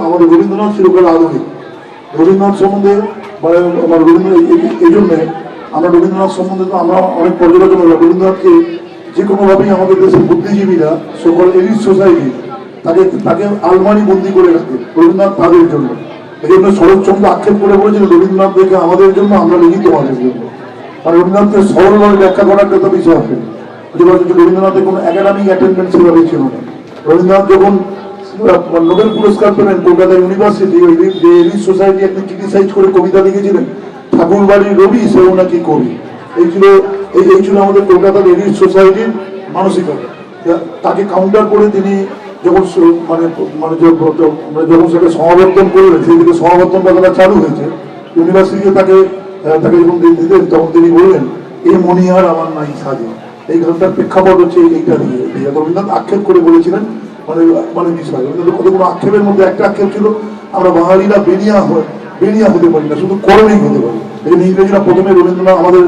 আমাদের রবীন্দ্রনাথ ছিল আধুনিক। রবীন্দ্রনাথ সম্বন্ধে মানে আমার এই জন্যে আমরা রবীন্দ্রনাথ সম্বন্ধে তো আমরা অনেক পর্যবেক্ষণ করি। রবীন্দ্রনাথকে যে কোনোভাবেই আমাদের দেশের বুদ্ধিজীবীরা, সকল এলিট সোসাইটি তাকে আলমারি বন্দি করে রাখে, রবীন্দ্রনাথ তাদের জন্য। এই জন্য শরৎচন্দ্র আক্ষেপ করে বলেছিল, রবীন্দ্রনাথ দেখে আমাদের জন্য, আমরা লিখি তোমাদের জন্য। আর রবীন্দ্রনাথকে সরলভাবে ব্যাখ্যা করার একটা বিষয় আছে, রবীন্দ্রনাথের কোনো একাডেমিক অ্যাটেন্ডেন্স সেভাবে ছিল না। রবীন্দ্রনাথ যখন নোবেল পুরস্কার পেলেন, কলকাতা ইউনিভার্সিটি এলিট সোসাইটি একদিন ক্রিটিসাইজ করে কবিতা লিখেছিলেন, ঠাকুর বাড়ির রবি সেও নাকি কবি। এই ছিল আমাদের কলকাতার এলিট সোসাইটির মানসিকতা। তাকে কাউন্টার করে তিনি যখন যখন সেটা সমাবর্তন করলেন, সেই থেকে সমাবর্তন কথাটা চালু হয়েছে, ইউনিভার্সিটিতে তাকে যখন দিতেন, তখন তিনি বললেন, এই মনিহার আমার নাই সাজে। এই গানটার প্রেক্ষাপট হচ্ছে এইটা দিয়ে রবীন্দ্রনাথ আক্ষেপ করে বলেছিলেন, মানে বিষয় কতগুলো আক্ষেপের মধ্যে একটা আক্ষেপ ছিল, আমরা বাঙালিরা বেনিয়া হতে পারি না, শুধু কর্মেই হতে পারি। এই ইংরেজরা প্রথমে রবীন্দ্রনাথ আমাদের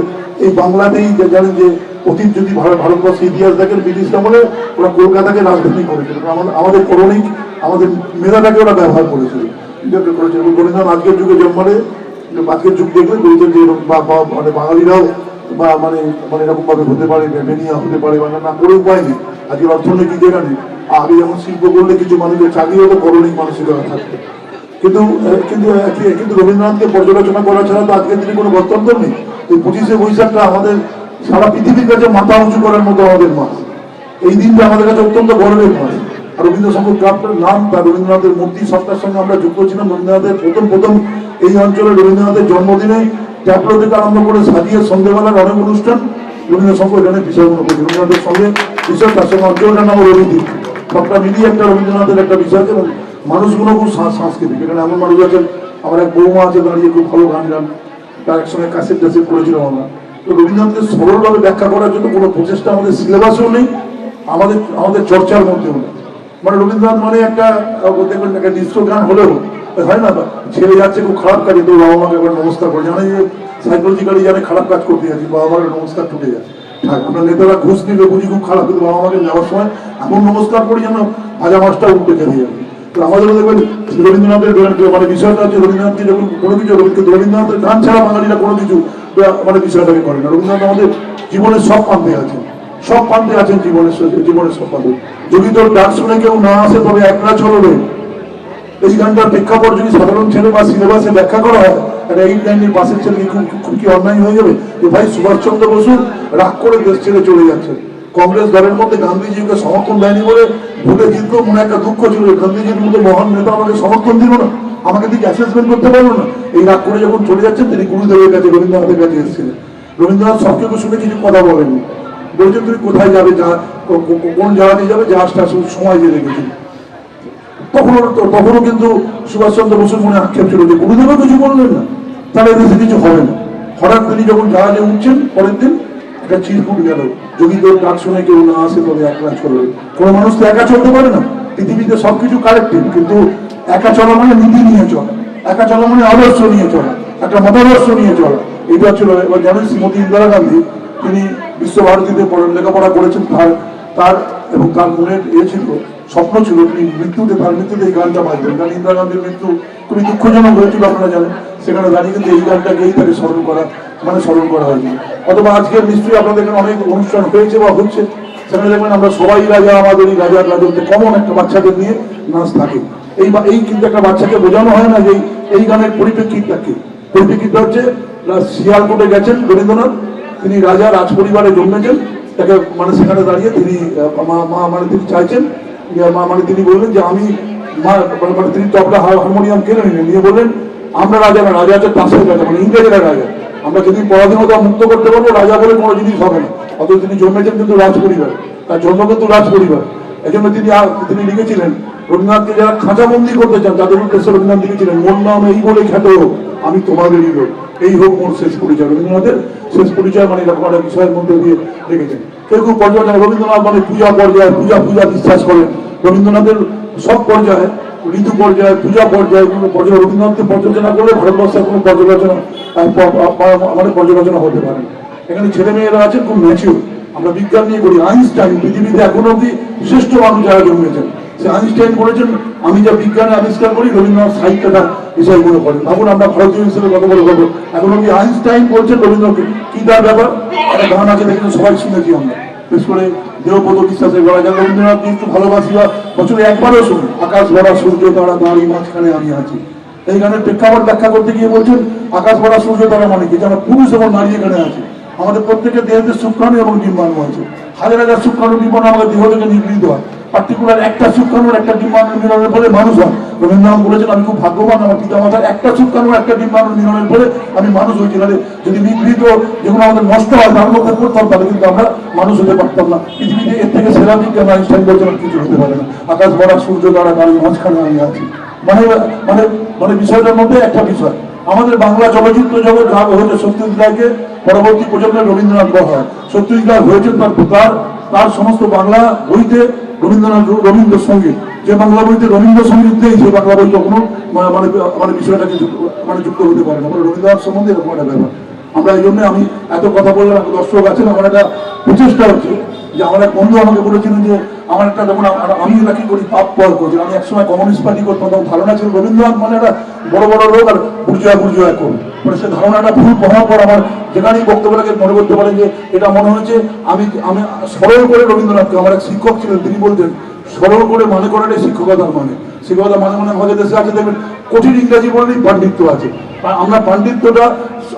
এই বাংলাতেই জানেন যে অতীত যদি ভারতবর্ষের ইতিহাস দেখেন, ব্রিটিশ আমলে ওরা কলকাতাকে রাজধানী করেছিল, আমাদের পৌরাণিক আমাদের মেধাটাকে ওরা ব্যবহার করেছিল, করেছিল। রবীন্দ্রনাথ আজকের যুগে জন্মালে, আজকের যুগ দেখলে বলছেন যে মানে বাঙালিরাও বা মানে মানে এরকম ভাবে হতে পারে, বেনিয়া হতে পারে, মানে না করে উপায় নেই। আজকের অর্থনৈতিক যেখানে আগে যেমন শিল্প করলে কিছু মানুষের চাকরি হতো, পৌরাণিক মানসিকতা থাকতো, কিন্তু কিন্তু কিন্তু রবীন্দ্রনাথকে পর্যালোচনা করা ছাড়া তো আজকের দিনে কোনো গত্যন্তর নেই। এই 25শে বৈশাখটা আমাদের সারা পৃথিবীর কাছে মাথা উঁচু করার মতো আমাদের মাস। এই দিনটা আমাদের কাছে অত্যন্ত গর্বের মাস। আর রবীন্দ্র সংঘ ক্লাবটার নাম তার রবীন্দ্রনাথের মূর্তি সত্তার সঙ্গে আমরা যুক্ত ছিলাম। রবীন্দ্রনাথের প্রথম এই অঞ্চলে রবীন্দ্রনাথের জন্মদিনে ট্যাবলো থেকে আরম্ভ করে সাজিয়ে সন্ধ্যেবেলার অনেক অনুষ্ঠান রবীন্দ্র সংঘ এখানে বিষয়গুলো করছে। রবীন্দ্রনাথের সঙ্গে বিষয়, তার সঙ্গে অঞ্চলটার নাম রবীন্দ্র, সবটা মিলিয়ে একটা রবীন্দ্রনাথের একটা বিষয়। এবং মানুষগুলো খুব সাংস্কৃতিক, এখানে এমন মানুষ আছেন, আমার এক বৌমা আছে দাঁড়িয়ে খুব ভালো গান গান, তার একসঙ্গে কাসেট টাসেট করেছিলাম আমরা। তো রবীন্দ্রনাথকে সরলভাবে ব্যাখ্যা করার জন্য কোনো প্রচেষ্টা আমাদের সিলেবাসেও নেই, আমাদের চর্চার মধ্যেও নেই। মানে রবীন্দ্রনাথ মানে একটা দেখবেন একটা দৃশ্য গান হলেও হয় না, ছেলে যাচ্ছে খুব খারাপ কাজে, তো বাবা মাকে একবার নমস্কার করে, জানে যে সাইকোলজিক্যালি জানে খারাপ কাজ করতে যাচ্ছি, বাবা মাকে নমস্কার টুটে যায়। আপনার নেতারা ঘুষ নিলে বুঝি খুব খারাপ, কিন্তু বাবা মাকে যাওয়ার সময় এমন নমস্কার করি যেন ভাজা মাছটা উল্টে খেতে যাবে। তো আমাদেরও দেখবেন রবীন্দ্রনাথের মানে বিষয়টা হচ্ছে রবীন্দ্রনাথকে যখন কোনো কিছু রবীন্দ্রনাথের গান ছাড়া বাঙালিরা কোনো কিছু মানে বিষয়টাকে করে না। রবীন্দ্রনাথ আমাদের জীবনের সব প্রান্তে আছেন, সব প্রান্তে আছেন জীবনের সব প্রান্তে। যদি তোর ডাক শুনে কেউ না আসে তবে একলা চলবে, এই গানটার প্রেক্ষাপট যদি সাধারণ ছেলে বা সিলেবাসে ব্যাখ্যা করা হয়, একটা 8 9 এর পাশের ছেলে খুব কি অন্যায় হয়ে যাবে যে ভাই সুভাষচন্দ্র বসু রাগ করে দেশ ছেড়ে চলে যাচ্ছে, কংগ্রেস দলের মধ্যে গান্ধীজিকে সমর্থন দেয়নি বলে ভোটে জিতলেও মনে একটা দুঃখ ছিল, গান্ধীজির মতো মহান নেতা আমাকে সমর্থন দিল না, আমাকে ঠিক অ্যাসেসমেন্ট করতে পারলো না। এই রাগ করে যখন চলে যাচ্ছেন তিনি গুরুদেবের কাছে রবীন্দ্রনাথের কাছে এসেছিলেন। রবীন্দ্রনাথ সবকিছু শুনে কিছু কথা বলেননি, বলছেন তুমি কোথায় যাবে, কোন জায়গাতে যাবে, জাহাজটা সময় দিয়ে রেখেছিল। তখনও কিন্তু সুভাষচন্দ্র বসুর মনে আক্ষেপ ছিল যে গুরুদেবও কিছু বললেন না, তাহলে দেশে কিছু হবে না। হঠাৎ তিনি যখন জাহাজে উঠছেন পরের দিন একটা চিরকুট গেল, যদি তোর ডাক শুনে কেউ না আসে তবে একলা চলবে। কোনো মানুষ তো একা চলতে পারে না, পৃথিবীতে সবকিছু কালেক্টিভ, কিন্তু একা চলা মানে নীতি নিয়ে চলা, একা চলা মানে আদর্শ নিয়ে চলা, একটা মতাদর্শ নিয়ে চলা। এটা ছিল। এবার জানেন শ্রীমতী ইন্দিরা গান্ধী তিনি বিশ্বভারতীতে লেখাপড়া করেছেন, তার এবং তার মনের ছিল, স্বপ্ন ছিল তিনি তার মৃত্যুতে এই গানটা বাজবেন। কারণ ইন্দিরা গান্ধীর মৃত্যু খুবই দুঃখজনক হয়েছিল, আপনারা জানেন। সেখানে দাঁড়িয়ে কিন্তু এই গানটাকেই তাকে স্মরণ করা হয়েছিল। অথবা আজকের নিশ্চয়ই আপনাদের এখানে অনেক অনুষ্ঠান হয়েছে বা হচ্ছে, সেখানে দেখবেন আমরা সবাই রাজা আমাদেরই রাজার রাজত্বে কমন একটা বাচ্চাদের নিয়ে নাচ থাকে। এই কিন্তু একটা বাচ্চাকে বোঝানো হয় না যে এই গানের পরিপ্রেক্ষিতটা কি। পরিপ্রেক্ষিতটা হচ্ছে শিয়ালকোটে গেছেন রবীন্দ্রনাথ, তিনি রাজা রাজ পরিবারে জন্মেছেন, তাকে মানে সেখানে দাঁড়িয়ে তিনি মানে তিনি চাইছেন, মানে তিনি বললেন যে আমি মানে তিনি তবলা হারমোনিয়াম কেড়ে নিলেন, নিয়ে বললেন আমরা রাজা না, রাজা হচ্ছে তাসের রাজা, মানে ইংরেজেরা রাজা, আমরা যেদিন পরাধীনতা মুক্ত করতে পারবো রাজা বলে কোনো জিনিস হবে না। অথচ তিনি জন্মেছেন কিন্তু রাজ পরিবার, তার জন্ম কিন্তু রাজ পরিবার। এই জন্য তিনি লিখেছিলেন রবীন্দ্রনাথকে যারা খাঁচাবন্দি করতে চান তাদের উদ্দেশ্যে রবীন্দ্রনাথ লিখেছিলেন মোর নাম এই বলে খ্যাত হোক আমি তোমাদেরই লোক, এই হোক মোর শেষ পরিচয়। রবীন্দ্রনাথের শেষ পরিচয় মানে এরকম একটা বিষয়ের মধ্যে দিয়ে রেখেছেন। কেউ পর্যালোচনা, রবীন্দ্রনাথ মানে পূজা পর্যায়ে পূজা বিশ্বাস করেন। রবীন্দ্রনাথের সব পর্যায়ে, ঋতু পর্যায়ে, পূজা পর্যায়ে রবীন্দ্রনাথকে পর্যালোচনা করলে ভারতবর্ষের কোনো পর্যালোচনা হতে পারে। এখানে ছেলে মেয়েরা আছেন খুব ম্যাচিউর। আমরা বিজ্ঞান নিয়ে করি, আইনস্টাইন পৃথিবীতে এখন অব্দি শ্রেষ্ঠ মানুষ যারা জন্মেছেন, সে আইনস্টাইন বলেছেন আমি যা বিজ্ঞানে আবিষ্কার করি রবীন্দ্রনাথ সাহিত্যটা বিষয়গুলো করেন। ভাবুন আমরা ভারতীয় হিসেবে কত বড় খবর। এখন অব্দি আইনস্টাইন বলছেন রবীন্দ্রনাথকে কি তার ব্যাপার, একটা গান আছে দেখেন সবাই শুনেছি আমরা, বিশেষ করে দেবপদ বিশ্বাসের গলা, যা রবীন্দ্রনাথকে একটু ভালোবাসি বা বছরে একবারও শুনি, আকাশ ভরা সূর্য তারা দাঁড়িয়ে মাঝখানে আমি আছি। এই গানের প্রেক্ষাপট ব্যাখ্যা করতে গিয়ে বলছেন আকাশ ভরা সূর্য তারা মানে কি, যেমন পুরুষ এবং নারী এখানে আছে। আমাদের প্রত্যেকের দেহেতে শুক্রাণু এবং ডিম্বাণু আছে, হাজার হাজার শুক্রাণু ডিম্বাণু আমাদের দেহ থেকে নিগৃহীত হয়। পার্টিকুলার একটা শুক্রাণুর একটা ডিম্বাণুর মিলনের ফলে মানুষ হয়। রবীন্দ্রনাথ বলেছেন আমি খুব ভাগ্যবান, আমার পিতা মাতার একটা শুক্রাণুর একটা ডিম্বাণুর মিলনের ফলে আমি মানুষ হয়েছি। তাহলে যদি নিগৃহীত যেগুলো আমাদের নষ্ট হয় তার মধ্যে করতাম তাহলে কিন্তু আমরা মানুষ হতে পারতাম না। পৃথিবীতে এর থেকে সেরা বিজ্ঞান আইনস্টাইন বলছেন কিছু হতে পারে না। আকাশ ভরা সূর্য দ্বারা গাড়ি মাঝখানে আমি আছি, মানে মানে মানে বিষয়টার মধ্যে একটা বিষয়। আমাদের বাংলা চলচ্চিত্র জগৎ ভাগ হয়েছে সত্যজিৎ রায়কে পরবর্তী প্রজন্মের রবীন্দ্রনাথ বলা হয়। সত্যজিৎ রায় হয়েছেন তার সমস্ত বাংলা বইতে রবীন্দ্রসঙ্গীত, যে বাংলা বইতে রবীন্দ্রসঙ্গীত নেই সেই বাংলা বই কখনো মানে বিষয়টাকে যুক্ত হতে পারে না। রবীন্দ্রনাথ সম্বন্ধে এরকম একটা ব্যাপার। আমরা এই জন্য আমি এত কথা বললাম, দর্শক আছেন, আমার একটা প্রচেষ্টা হচ্ছে যে আমার এক বন্ধু আমাকে বলেছিলেন যে আমার একটা যখন আমি এটা কি করি পাপ পর করছি, আমি একসময় কমিউনিস্ট পার্টি করতাম, তখন ধারণা ছিল রবীন্দ্রনাথ মানে একটা বড় বড় লোক আর বুর্জোয়া করুন, মানে সে ধারণাটা ভুল হওয়ার পর আমার যেখানেই বক্তব্যটাকে মনে করতে পারেন যে এটা মনে হয়েছে আমি আমি সরল করে রবীন্দ্রনাথকে, আমার এক শিক্ষক ছিলেন তিনি বলতেন সরল করে মনে করাটাই শিক্ষকতার মানে। শিক্ষকতা মানে আমাদের দেশে আছে দেখবেন কঠিন ইংরেজি বললেই পাণ্ডিত্য আছে, আর আমরা পাণ্ডিত্যটা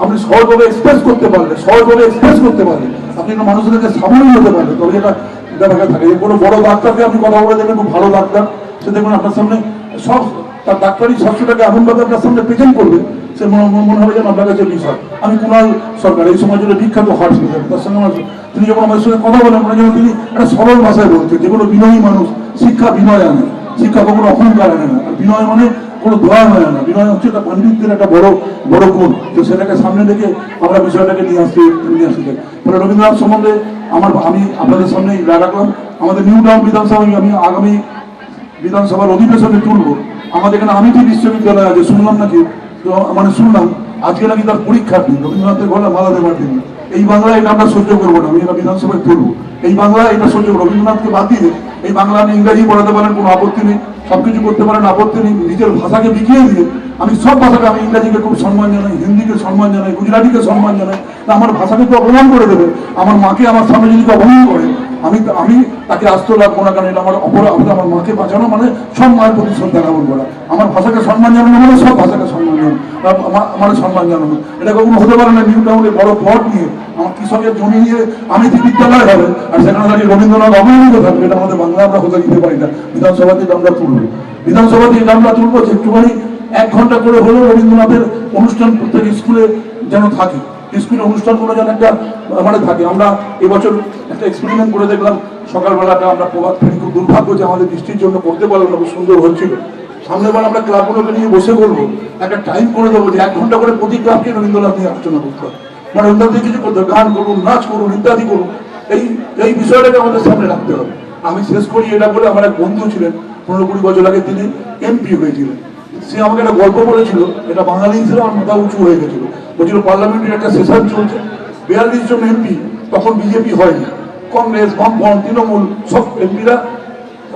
আপনি সহজভাবে এক্সপ্রেস করতে পারলে আপনি মানুষদেরকে সামনে হতে পারলে তবে এটা দেখা থাকে। কোনো বড় ডাক্তারকে আপনি কথা বলে দেখবেন খুব ভালো ডাক্তার, সে দেখবেন আপনার সামনে সব তার ডাক্তারি শাস্ত্রটাকে এমনভাবে আপনার সামনে প্রেজেন্ট করবে সে মনে হবে যেন আপনার কাছে বিষয়। আমি কুণাল সরকার এই সময় জন্য বিখ্যাত হার্ট স্পিকার, তার সঙ্গে আমার তিনি যখন আমাদের সঙ্গে কথা বলেন মনে যেন তিনি একটা সরল ভাষায় বলছেন, যে কোনো বিনয়ী মানুষ। শিক্ষা বিনয় আনে, শিক্ষা কখনো অহংকার আনে না, আর বিনয় মানে কোনো দোয়া হয় না, বিনয় হচ্ছে একটা পাণ্ডিত্যের একটা বড় বড় গুণ। তো সেটাকে সামনে রেখে আমরা বিষয়টাকে নিয়ে আসতে ফলে রবীন্দ্রনাথ সম্বন্ধে আমি আপনাদের সামনে রাখলাম। আমাদের নিউ টাউন বিধানসভায় আমি আগামী বিধানসভার অধিবেশনে তুলব। আমাদের এখানে আমিটি বিশ্ববিদ্যালয় আছে, শুনলাম নাকি, মানে শুনলাম আজকে নাকি তার পরীক্ষার্থী রবীন্দ্রনাথের গলা মালা দেওয়ার দিন। এই বাংলায় এটা আমরা সহ্য করবো না, আমি এটা বিধানসভায় তুলবো। এই বাংলায় এটা সহ্য করবো, রবীন্দ্রনাথকে বাদ দিয়ে এই বাংলা আপনি ইংরাজি পড়াতে পারেন, কোনো আপত্তি নেই, সবকিছু করতে পারেন, আপত্তি নেই। নিজের ভাষাকে বিকিয়ে দিয়ে আমি সব ভাষাকে, আমি ইংরাজিকে খুব সম্মান জানাই, হিন্দিকে সম্মান জানাই, গুজরাটিকে সম্মান জানাই, আমার ভাষাকে তো অপমান করে দেবে। আমার মাকে আমার সামনে যদি অপমান করে আমি তাকে আস্ত রাখবো না, কারণ এটা আমার অপরাধ। আমার মাকে বাঁচানো মানে সব মায়ের প্রতি শ্রদ্ধা জ্ঞাপন করা, আমার ভাষাকে সম্মান জানানো মানে সব ভাষাকে সম্মান জানানো, আমার সম্মান জানানো। এটা কখনো হতে পারে না নিউ টাউনে বড় প্লট নিয়ে আমার কৃষকের জমি নিয়ে আমি বিদ্যালয় হবে আর সেখানে দাঁড়িয়ে রবীন্দ্রনাথ অবহেলিত থাকবে, এটা আমাদের বাংলা আমরা হতে দিতে পারি না। বিধানসভাতে আমরা তুলবো, বিধানসভাতে আমরা তুলবো যে একটুখানি 1 ঘন্টা করে হলেও রবীন্দ্রনাথের অনুষ্ঠান প্রত্যেক স্কুলে যেন থাকে, স্কুলে অনুষ্ঠানগুলো যেন একটা মানে থাকে। আমরা এবছর একটা এক্সপেরিমেন্ট করে দেখলাম, সকালবেলাটা আমরা প্রভাত ফেরি, খুব দুর্ভাগ্য যে আমাদের দৃষ্টির জন্য করতে পারলাম না, খুব সুন্দর হচ্ছিল। সামনেবার আমরা ক্লাবগুলোকে নিয়ে বসে বলবো, একটা টাইম করে দেবো যে 1 ঘন্টা করে প্রতি ক্লাবকে রবীন্দ্রনাথ নিয়ে আলোচনা করতে হবে, মানে রবীন্দ্রনাথ কিছু করতে হবে, গান করুন, নাচ করুন, ইত্যাদি করুন, এই বিষয়টাকে আমাদের সামনে রাখতে হবে। আমি শেষ করি এটা বলে, আমার এক বন্ধু ছিলেন 15-20 বছর আগে, তিনি এমপি হয়েছিলেন। সে আমাকে একটা গল্প বলেছিল, এটা বাঙালি হিসেবে আমার মাথা উঁচু হয়ে গেছিল। বলছিল পার্লামেন্টের একটা সেশন চলছে, 42 জন এমপি, তখন বিজেপি হয়নি, কংগ্রেস, বামফ্রন্ট, তৃণমূল সব এমপিরা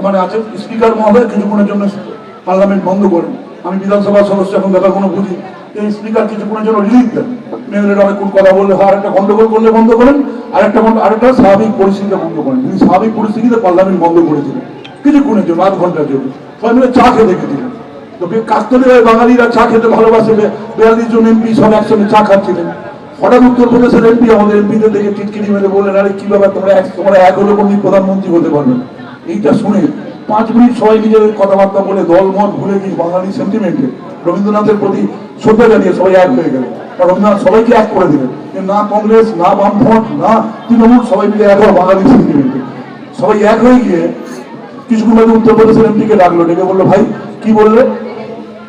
মানে আছে। স্পিকার মহোদয় কিছুক্ষণের জন্য পার্লামেন্ট বন্ধ করেন। আমি বিধানসভার সদস্য, এখন ব্যাপারগুলো বুঝি। এই স্পিকার কিছুক্ষণের জন্য রিলিফ দেন, মেয়েদের অনেকক্ষণ কথা বললে আর একটা গন্ডগোল করলে বন্ধ করেন, আরেকটা স্বাভাবিক পরিস্থিতিতে বন্ধ করেন। তিনি স্বাভাবিক পরিস্থিতিতে পার্লামেন্ট বন্ধ করেছিলেন কিছুক্ষণের জন্য, 1 ঘন্টার জন্য। সবাই মিলে চা খেয়ে দেখেছিলেন। তো কাস্তরী বাঙালিরা চা খেতে ভালোবাসে, 42 জন এমপি সব একসঙ্গে চা খাচ্ছিলেন। হঠাৎ উত্তরপ্রদেশের এমপি আমাদের এমপিদের দেখে টিটকিরি মেরে বললেন, আরে কি ব্যাপার, তোমরা এক হলে কোনদিন প্রধানমন্ত্রী হতে পারবে না। এইটা শুনে 5 মিনিট সবাই নিজেদের কথাবার্তা বলে দল মত ভুলে গিয়ে বাঙালি সেন্টিমেন্টে রবীন্দ্রনাথের প্রতি শ্রদ্ধা জানিয়ে সবাই এক হয়ে গেল। রবীন্দ্রনাথ সবাইকে এক করে দিলেন, না কংগ্রেস, না বামফ্রন্ট, না তৃণমূল, সবাই মিলে এক হয় বাঙালি সেন্টিমেন্টে। সবাই এক হয়ে গিয়ে কিছুক্ষণ আগে উত্তরপ্রদেশের এমপিকে ডাকলো, ডেকে বললো, ভাই কি বললে,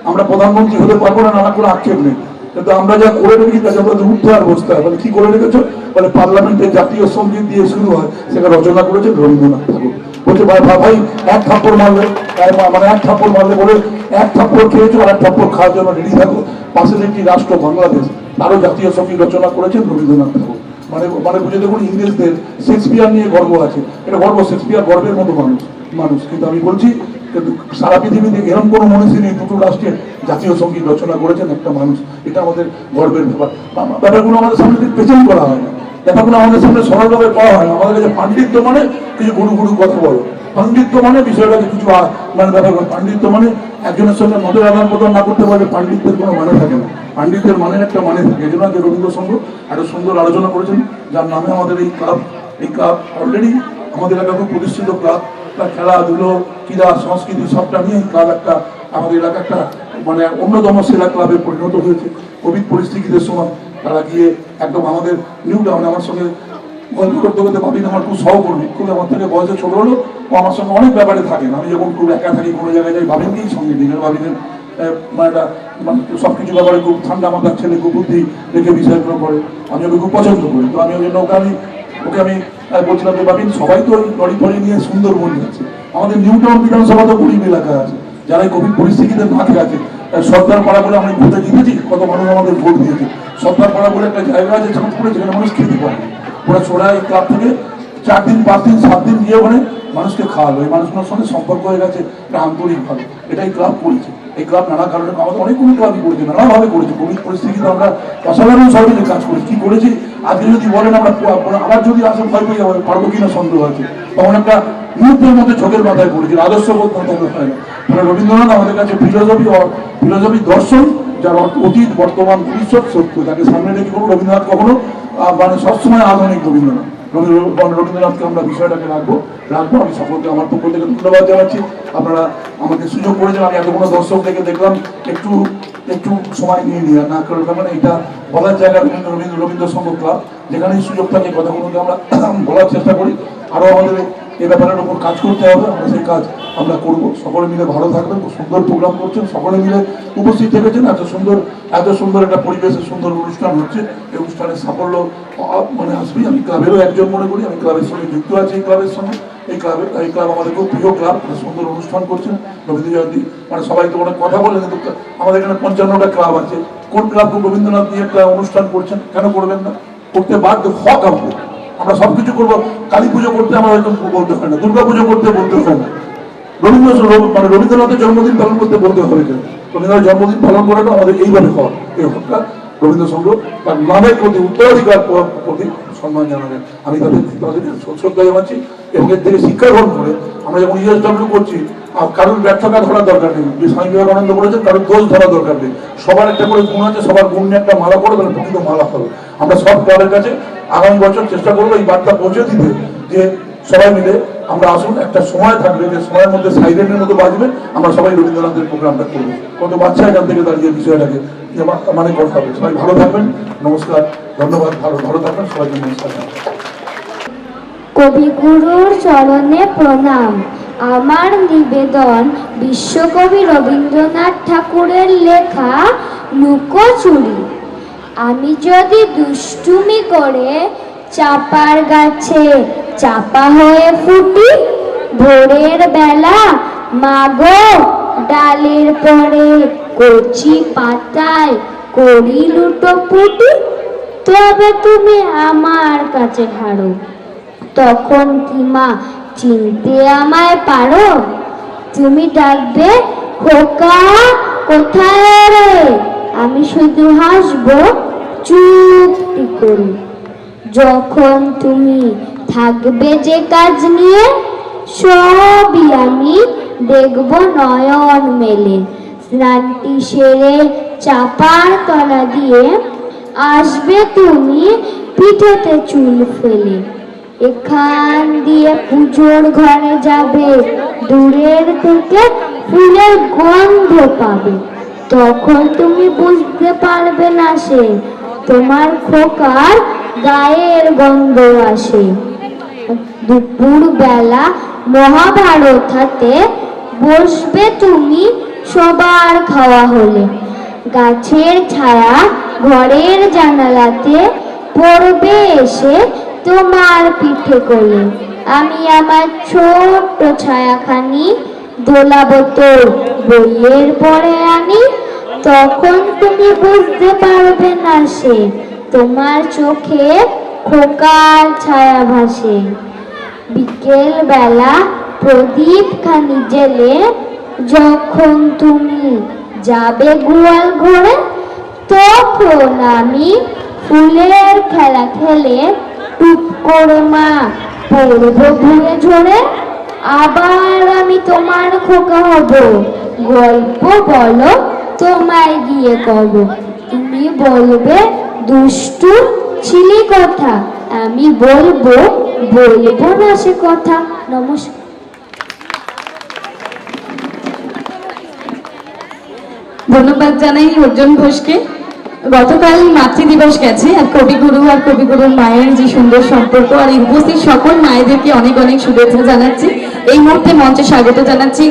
আমরা প্রধানমন্ত্রী হতে পারবো না, নানা কোনো আক্ষেপ নেই, কিন্তু আমরা যা করে রেখেছি তাকে আমাদের উঠতে আর বসতে হয়। বলে কি করে রেখেছো, বলে পার্লামেন্টে জাতীয় সঙ্গীত দিয়ে শুরু হয়, সেটা রচনা করেছেন রবীন্দ্রনাথ ঠাকুর। বলছে ভাই 1 থাপ্পড় মারলে, মানে 1 থাপ্পড় মারলে বলে 1 থাপ্পড় খেয়েছো, আর 1 থাপ্পড় খাওয়ার জন্য রেডি থাকো। পাশের একটি রাষ্ট্র বাংলাদেশ, তারও জাতীয় সঙ্গীত রচনা করেছেন রবীন্দ্রনাথ ঠাকুর। মানে বুঝে দেখুন, ইংরেজদের শেক্সপিয়ার নিয়ে গর্ব আছে, এটা গর্ব, শেক্সপিয়ার গর্বের মতো মানুষ। কিন্তু আমি বলছি সারা পৃথিবীতে এরকম কোনো মনীষী নেই 2টো রাষ্ট্রের জাতীয় সঙ্গীত রচনা করেছেন একটা মানুষ। এটা আমাদের গর্বের ব্যাপার। ব্যাপারগুলো আমাদের সামনে প্রেজেন্ট করা হয় না, ব্যাপারগুলো আমাদের সামনে সরলভাবে পাওয়া হয় না। আমাদের কাছে পাণ্ডিত্য মানে কিছু গুরু কথা বলো, পাণ্ডিত্য মানে বিষয়টাকে কিছু মানে ব্যাপার, পাণ্ডিত্য মানে একজনের সঙ্গে মতের আদান প্রদান না করতে পারলে পাণ্ডিত্যের কোনো মানে থাকে না। পাণ্ডিত্যের মানের একটা মানে থাকে। এই জন্য আজকে রবীন্দ্রসংঘ একটা সুন্দর আলোচনা করেছেন, যার নামে আমাদের এই ক্লাব অলরেডি আমাদের এলাকা খুব প্রতিষ্ঠিত ক্লাব। খেলাধুলো, ক্রীড়া, সংস্কৃতি সবটা নিয়ে ক্লাব একটা আমাদের এলাকা একটা মানে অন্যতম সেরা ক্লাবে পরিণত হয়েছে। কোভিড পরিস্থিতির সময় তারা গিয়ে একদম আমাদের নিউ টাউনে আমার সঙ্গে গল্প করতে করতে ভাবিন আমার খুব সহকর্মী, খুব আমার থেকে বয়সে ছোট হলো, ও আমার সঙ্গে অনেক ব্যাপারে থাকেন। আমি যখন খুব একা থাকি, কোনো জায়গায় যাই, ভাবিনকেই সঙ্গে দিন, ভাবিনেন মানে একটা মানে সব কিছু ব্যাপারে খুব ঠান্ডা মাথার ছেলে, খুব বুদ্ধি রেখে বিষয়গুলো করে, আমি ওকে খুব পছন্দ করি। তো আমি ওই জন্য ওকে আমি বলছিলাম যে ভাবিন সবাই তো লরি ফরি নিয়ে সুন্দরবন যাচ্ছে, আমাদের নিউ টাউন বিধানসভা তো গরিব এলাকা আছে, যারা এই কোভিড পরিস্থিতিতে না খেয়ে আছে। সর্দার পাড়া বলে আমি ভোটে জিতেছি, কত মানুষ আমাদের ভোট দিয়েছে। সর্দার পাড়া বলে একটা জায়গা আছে চাঁদপুরে, যেখানে মানুষ খেতে পারে। ওরা ছোড়া এই ক্লাব থেকে 4 দিন 5 দিন 7 দিন গিয়ে ওখানে মানুষকে খাওয়ালো, এই মানুষগুলোর সঙ্গে সম্পর্ক হয়ে গেছে, এটা আন্তরিক ভাবে, এটাই ক্লাব করেছে। এই ক্লাব নানা কারণে আমাদের অনেকগুলো ক্লাবই করেছে, নানাভাবে করেছে। কোভিড পরিস্থিতিতে আমরা অসাধারণ সর্বদিনে কাজ করেছি। কি করেছি আজকে যদি বলেন আমরা আবার যদি আসে ভয় পেয়ে যাবো, পারবো কিনা সন্দেহ আছে। তখন একটা মুহূর্তের মধ্যে চোখের মাথায় পড়েছি, আদর্শবোধ মাথায় হয় না। মানে রবীন্দ্রনাথ আমাদের কাছে ফিলোসফি দর্শন, যার অতীত বর্তমান ভবিষ্যৎ সত্য, তাকে সামনে রেখে কোনো রবীন্দ্রনাথ কখনো মানে সবসময় আধুনিক রবীন্দ্রনাথ। রবীন্দ্রনাথকে আমরা বিষয়টাকে রাখবো। আমি সকলকে আমার পক্ষ থেকে ধন্যবাদ জানাচ্ছি। আপনারা আমাকে সুযোগ করেছেন, আমি এতগুলো দর্শক থেকে দেখলাম একটু সময় নিয়ে না করার কারণে এটা বলার জায়গা রবীন্দ্র সংঘ ক্লাব, যেখানেই সুযোগ থাকে কথাগুলোকে আমরা বলার চেষ্টা করি। আরও আমাদের এই ব্যাপারের উপর কাজ করতে হবে, আমরা সেই কাজ আমরা করব। সকলে মিলে ভালো থাকবেন। খুব সুন্দর প্রোগ্রাম করছেন, সকলে মিলে উপস্থিত থেকেছেন। এত সুন্দর একটা পরিবেশে সুন্দর অনুষ্ঠান হচ্ছে। এই অনুষ্ঠানের সাফল্য মানে আসবেই। আমি ক্লাবেরও একজন মনে করি, আমি ক্লাবের সঙ্গে যুক্ত আছি। এই ক্লাবের সঙ্গে এই ক্লাব আমাদের খুব প্রিয় ক্লাব, সুন্দর অনুষ্ঠান করছেন রবীন্দ্র জয়ন্তী। মানে সবাই তো অনেক কথা বলে, কিন্তু আমাদের এখানে 55টা ক্লাব আছে। কোন ক্লাব রবীন্দ্রনাথ নিয়ে একটা অনুষ্ঠান করছেন, কেন করবেন না? করতে বাধ্য হক আমাদের। আমরা সবকিছু করবো। কালী পুজো করতে আমরা হয়তো বলতে হয় না, দুর্গা পুজো করতে বলতে হয় না, রবীন্দ্রনাথের জন্মদিন পালন করতে বলতে হবে কেন? রবীন্দ্রনাথের জন্মদিন পালন করাটা আমাদের এইভাবে হওয়া। এই হকটা রবীন্দ্র সংঘ তার নামের প্রতি, উত্তরাধিকার প্রতি সম্মান জানাবেন। আমি তাদেরকে শ্রদ্ধা জানাচ্ছি এবং এর থেকে শিক্ষা গ্রহণ করে আমরা যখন ESW করছি, কারোর ব্যর্থতা ধরার দরকার নেই। যে স্বামী বিবেকানন্দ বলেছেন, কারোর দোষ ধরার দরকার নেই। সবার একটা করে গুণ আছে, সবার গুণ নিয়ে একটা মালা করে তাহলে প্রকৃত মালা হবে। আমরা সব ক্লাবের কাছে আগামী বছর চেষ্টা করবো এই বার্তা পৌঁছে দিতে, যে সবাই মিলে আমরা আসুন। একটা সময় থাকবে, যে সময়ের মধ্যে সাইরেনের মতো বাজবে, আমরা সবাই রবীন্দ্রনাথের প্রোগ্রামটা করবো। কত বাচ্চা এখান থেকে দাঁড়িয়ে বিষয়টাকে মানে কথা হবে। সবাই ভালো থাকবেন, নমস্কার, ধন্যবাদ। ভালো থাকবেন, সবাইকে নমস্কার। কবিগুরুর চরণে প্রণাম। আমার নিবেদন বিশ্বকবি রবীন্দ্রনাথ ঠাকুরের লেখা লুকোচুরি। আমি যদি দুষ্টুমি করে চাপার গাছে চাপা হয়ে ফুটি, ভোরের বেলা মাগো ডালের পরে কচি পাতায় করি লুটোপুটি, তবে তুমি আমার কাছে হারো। তখন কি মা চিনতে আমায় পারো? তুমি ডাকবে খোকা কোথায় রে? আমি শুধু হাসবো চুপটি করে। যখন তুমি থাকবে যে কাজ নিয়ে, সবই আমি দেখব নয়ন মেলে। স্নানটি সেরে চাপার তলা দিয়ে আসবে তুমি পিঠেতে চুল ফেলে। এখান দিয়ে পুজোর ঘরে যাবে, দূরের থেকে ফুলের গন্ধ পাবে। তখন তুমি বুঝতে পারবে না সে তোমার খোকার গায়ের গন্ধ আসে। দুপুর বেলা মহাভারত হাতে বসবে তুমি সবার খাওয়া হলে। গাছের ছায়া ঘরের জানালাতে পড়বে এসে তোমার পিঠে কোলে। আমি আমার ছোট্ট ছায়াখানি দোলাবো তোর বইয়ের পরে আনি। তখন তুমি বুঝতে পারবে না সে তোমার চোখে খোকার ছায়া ভাসে। বিকেল বেলা প্রদীপ খানি জেলে যখন তুমি যাবে গোয়াল ঘরে, তখন আমি ফুলের খেলা খেলে টুপ করে মা পড়বো ঘুরে ঝরে। আবার আমি তোমার খোকা হব, গল্প বলো তোমায় গিয়ে কব। তুমি বলবে দুষ্টু ছিলি কথা, আমি বলবো না সে কথা। নমস্কার। ধন্যবাদ জানাই অর্জুন ঘোষকে। গতকাল মাতৃদিবস গেছে, আর কবিগুরুর মায়ের যে সুন্দর সম্পর্ক, আর এই উপস্থিত সকল মায়েদেরকে অনেক অনেক শুভেচ্ছা জানাচ্ছি। এই মুহূর্তে মঞ্চে স্বাগত জানাচ্ছি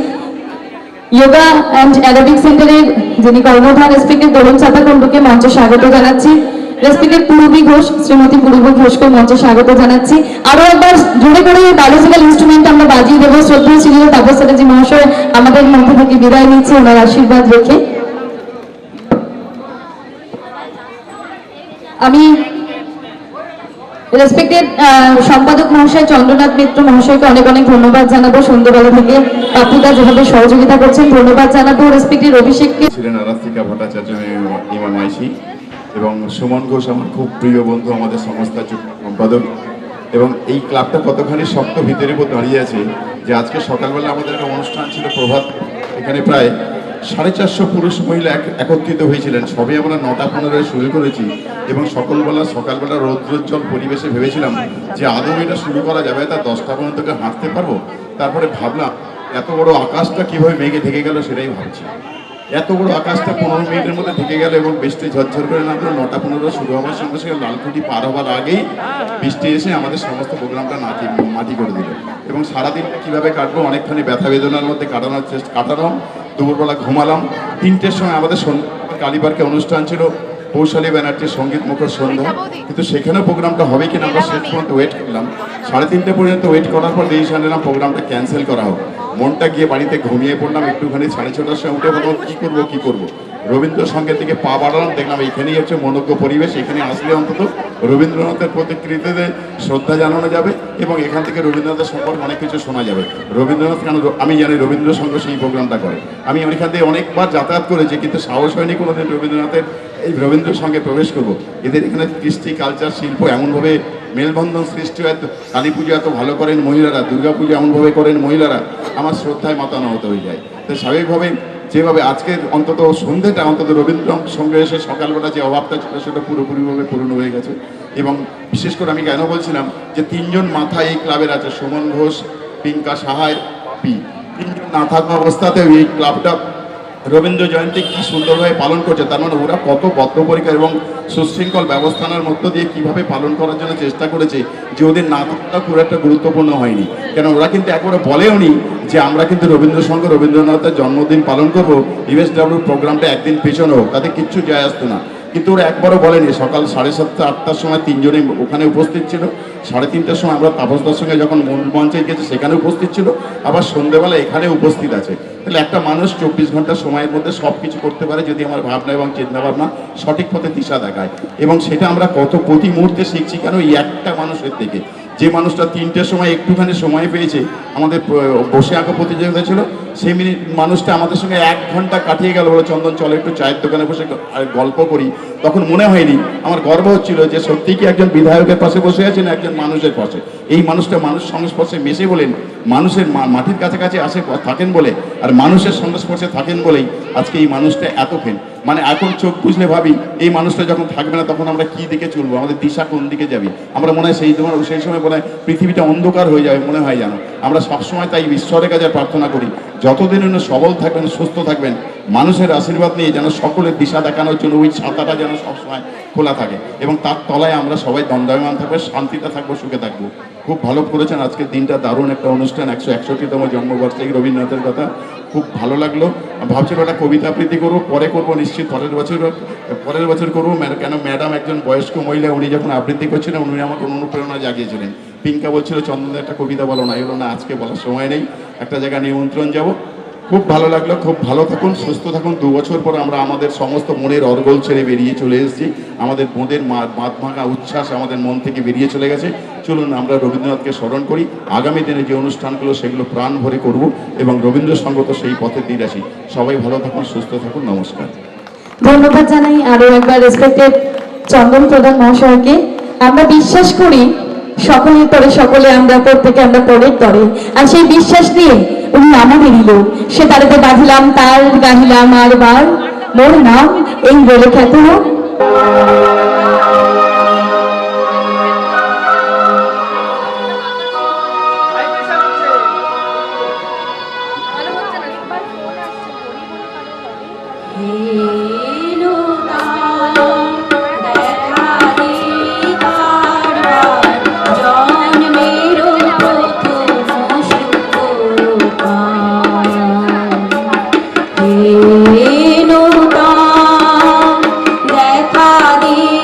যোগা অ্যান্ড অ্যারোবিক সেন্টারের যিনি কর্মধার রেসপেক্টেড তরুণ ছাতা কুণ্ডুকে মঞ্চে স্বাগত জানাচ্ছি। রেসপেক্টেড পূর্বী ঘোষ, শ্রীমতী পূর্বী ঘোষকে মঞ্চে স্বাগত জানাচ্ছি। আরো একবার জোরে করে বায়োলজিক্যাল ইনস্ট্রুমেন্ট আমরা বাজিয়ে দেবো। শ্রদ্ধেয় শ্রী তাপস চ্যাটার্জি মহাশয় আমাদের মধ্যে থেকে বিদায় নিচ্ছে ওনার আশীর্বাদ রেখে। আমি রেসপেক্টেড সম্পাদক মহাশয় চন্দ্রনাথ মিত্র মহাশয়কে অনেক অনেক ধন্যবাদ জানাবো। সন্ধ্যেবেলা থেকে বাপুদা যেভাবে সহযোগিতা করছেন ধন্যবাদ জানাবো। রেসপেক্টেড অভিষেককে ছিলেন আরাত্রিকা ভট্টাচার্য ইমাম আইসি এবং সুমন ঘোষ আমার খুব প্রিয় বন্ধু, আমাদের সংস্থার সম্পাদক। এবং এই ক্লাবটা কতখানি শক্ত ভিতরের উপর দাঁড়িয়ে আছে যে আজকে সকালবেলা আমাদের একটা অনুষ্ঠান ছিল প্রভাত, এখানে প্রায় 450 পুরুষ মহিলা একত্রিত হয়েছিলেন। সবে আমরা 9:15 শুরু করেছি এবং সকালবেলা রৌদ্রোজ্জ্বল পরিবেশে ভেবেছিলাম যে আদৌ এটা শুরু করা যাবে, তা 10টা পর্যন্ত হাঁটতে পারবো। তারপরে ভাবলাম এত বড় আকাশটা কিভাবে মেঘে ঢেকে গেল সেটাই ভাবছি। এত বড় আকাশটা 15 মিনিটের মধ্যে ঢেকে গেল এবং বৃষ্টি ঝরঝর করে নামলো। 9:15 শুরু হওয়ার সঙ্গে সঙ্গে লালকুটি পার হওয়ার আগেই বৃষ্টি এসে আমাদের সমস্ত প্রোগ্রামটা মাটি করে দিল। এবং সারাদিন কীভাবে কাটবো অনেকখানি ব্যথা বেদনার মধ্যে কাটালাম। দুপুরবেলা ঘুমালাম। 3টের সময় আমাদের কালীবার্কে অনুষ্ঠান ছিল, পৌশালী ব্যানার্জির সঙ্গীত মুখর সন্ধ্যা, কিন্তু সেখানেও প্রোগ্রামটা হবে কিনা আমরা শেষ পর্যন্ত ওয়েট করলাম। 3:30 পর্যন্ত ওয়েট করার পর ডিসিশন নিলাম প্রোগ্রামটা ক্যান্সেল করা হোক। মনটা গিয়ে বাড়িতে ঘুমিয়ে পড়লাম একটুখানি। 6:30টার সময় উঠে বললাম কী করবো। রবীন্দ্রসঙ্গীতের দিকে পা বাড়ালাম, দেখলাম এখানেই হচ্ছে মনোজ্ঞ পরিবেশ। এখানে আসলে অন্তত রবীন্দ্রনাথের প্রতিকৃতিতে শ্রদ্ধা জানানো যাবে এবং এখান থেকে রবীন্দ্রনাথের সম্পর্কে অনেক কিছু শোনা যাবে। রবীন্দ্রনাথ কেন আমি জানি রবীন্দ্রসঙ্গ সেই প্রোগ্রামটা করে। আমি ওইখান থেকে অনেকবার যাতায়াত করেছি, কিন্তু সাহস হয়নি কোনোদিন রবীন্দ্রনাথের এই রবীন্দ্রসঙ্গে প্রবেশ করবো। এদের এখানে কৃষ্টি কালচার শিল্প এমনভাবে মেলবন্ধন সৃষ্টি হয়। কালী পুজো এত ভালো করেন মহিলারা, দুর্গা পুজো এমনভাবে করেন মহিলারা, আমার শ্রদ্ধায় মাতানত হয়ে যায়। তো স্বাভাবিকভাবে যেভাবে আজকের অন্তত সন্ধ্যেটা অন্তত রবীন্দ্র সঙ্গে এসে সকালবেলা যে অভাবটা ছিল সেটা পুরোপুরিভাবে পূর্ণ হয়ে গেছে। এবং বিশেষ করে আমি কেন বলছিলাম যে 3জন মাথা এই ক্লাবের আছে, সুমন ঘোষ, পিঙ্কা সাহায়, পি। 3জন না থাকা অবস্থাতেও এই ক্লাবটা রবীন্দ্র জয়ন্তী কি সুন্দরভাবে পালন করছে। তার মানে ওরা কত বদ্ধপরিকর এবং সুশৃঙ্খল ব্যবস্থার মধ্য দিয়ে কিভাবে পালন করার জন্য চেষ্টা করেছে যে ওদের না থাকাটা খুব একটা গুরুত্বপূর্ণ হয়নি। কেন ওরা কিন্তু একবারে বলেও নি যে আমরা কিন্তু রবীন্দ্রসঙ্গ রবীন্দ্রনাথের জন্মদিন পালন করবো, ইউএসডব্লিউ প্রোগ্রামটা একদিন পেছনে হোক, তাতে কিচ্ছু যায় আসতো না। কিন্তু ওরা একবারও বলেনি। সকাল 7:30 8টার সময় 3জনই ওখানে উপস্থিত ছিল। 3:30টার সময় আমরা তাপসদার সঙ্গে যখন মূল মঞ্চে গেছি সেখানে উপস্থিত ছিল, আবার সন্ধ্যেবেলা এখানে উপস্থিত আছে। তাহলে একটা মানুষ 24 ঘন্টা সময়ের মধ্যে সব কিছু করতে পারে যদি আমার ভাবনা এবং চিন্তাভাবনা সঠিক পথে দিশা দেখায়। এবং সেটা আমরা প্রতি মুহূর্তে শিখছি। কেন এই একটা মানুষের থেকে, যে মানুষটা 3টের সময় একটুখানি সময় পেয়েছে, আমাদের বসে আঁকা প্রতিযোগিতা ছিল, সেই মানুষটা আমাদের সঙ্গে 1 ঘন্টা কাটিয়ে গেল। বলে চন্দন চলো একটু চায়ের দোকানে বসে গল্প করি। তখন মনে হয়নি, আমার গর্ব হচ্ছিল যে সত্যি কি একজন বিধায়কের পাশে বসে আছেন একজন মানুষের পাশে। এই মানুষটা মানুষ সংস্পর্শে মিশে বলেন, মানুষের মাটির কাছাকাছি আসে থাকেন বলে, আর মানুষের সংস্পর্শে থাকেন বলেই আজকে এই মানুষটা এতক্ষণ মানে এখন চোখ বুঝলে ভাবি এই মানুষটা যখন থাকবে না তখন আমরা কি দিকে চলবো, আমাদের দিশা কোন দিকে যাবে। আমরা মনে হয় সেই সময় মনে হয় পৃথিবীটা অন্ধকার হয়ে যাবে মনে হয় যেন। আমরা সবসময় তাই ঈশ্বরের কাছে প্রার্থনা করি যতদিন উনি সবল থাকবেন, সুস্থ থাকবেন, মানুষের আশীর্বাদ নিয়ে যেন সকলের দিশা দেখানোর জন্য ওই ছাতাটা যেন সবসময় খোলা থাকে এবং তার তলায় আমরা সবাই দণ্ডায়মান থাকবো, শান্তিতে থাকবো, সুখে থাকবো। খুব ভালো করেছেন আজকের দিনটা, দারুণ একটা অনুষ্ঠান। 161তম জন্মবার্ষিকী রবীন্দ্রনাথের কথা খুব ভালো লাগলো। ভাবছিলাম একটা কবিতা আবৃত্তি করবো, পরে করবো নিশ্চিত, পরের বছর করবো। কেন ম্যাডাম একজন বয়স্ক মহিলা, উনি যখন আবৃত্তি করছিলেন উনি আমাকে অনুপ্রেরণা জাগিয়েছিলেন। পিঙ্কা বলছিল চন্দনের একটা কবিতা বলো না, এগুলো না আজকে বলার সময় নেই, একটা জায়গায় নিমন্ত্রণ যাব। খুব ভালো লাগলো, খুব ভালো থাকুন, সুস্থ থাকুন। 2 বছর পর আমরা আমাদের সমস্ত মনের অর্গল ছেড়ে বেরিয়ে চলে এসেছি। আমাদের বোঁদের বাঁধ ভাঙা উচ্ছ্বাস আমাদের মন থেকে বেরিয়ে চলে গেছে। চলুন আমরা রবীন্দ্রনাথকে স্মরণ করি। আগামী দিনে যে অনুষ্ঠানগুলো সেগুলো প্রাণ ভরে করব এবং রবীন্দ্রসঙ্গত সেই পথে দিয়ে আসি। সবাই ভালো থাকুন, সুস্থ থাকুন, নমস্কার। ধন্যবাদ জানাই আরো একবার রেসপেক্টেড চন্দন প্রধান মহাশয়কে। আমরা বিশ্বাস করি সকলের পরে সকলে, আমরা প্রত্যেকে আমরা পরের তরে, আর সেই বিশ্বাস নিয়ে উনি আমাদেরই লোক। সে তারেতে বাঁধিলাম তার গাহিলাম আর বার, মোর নাম এই বলে খ্যাত হোক। দেখা দিয়ে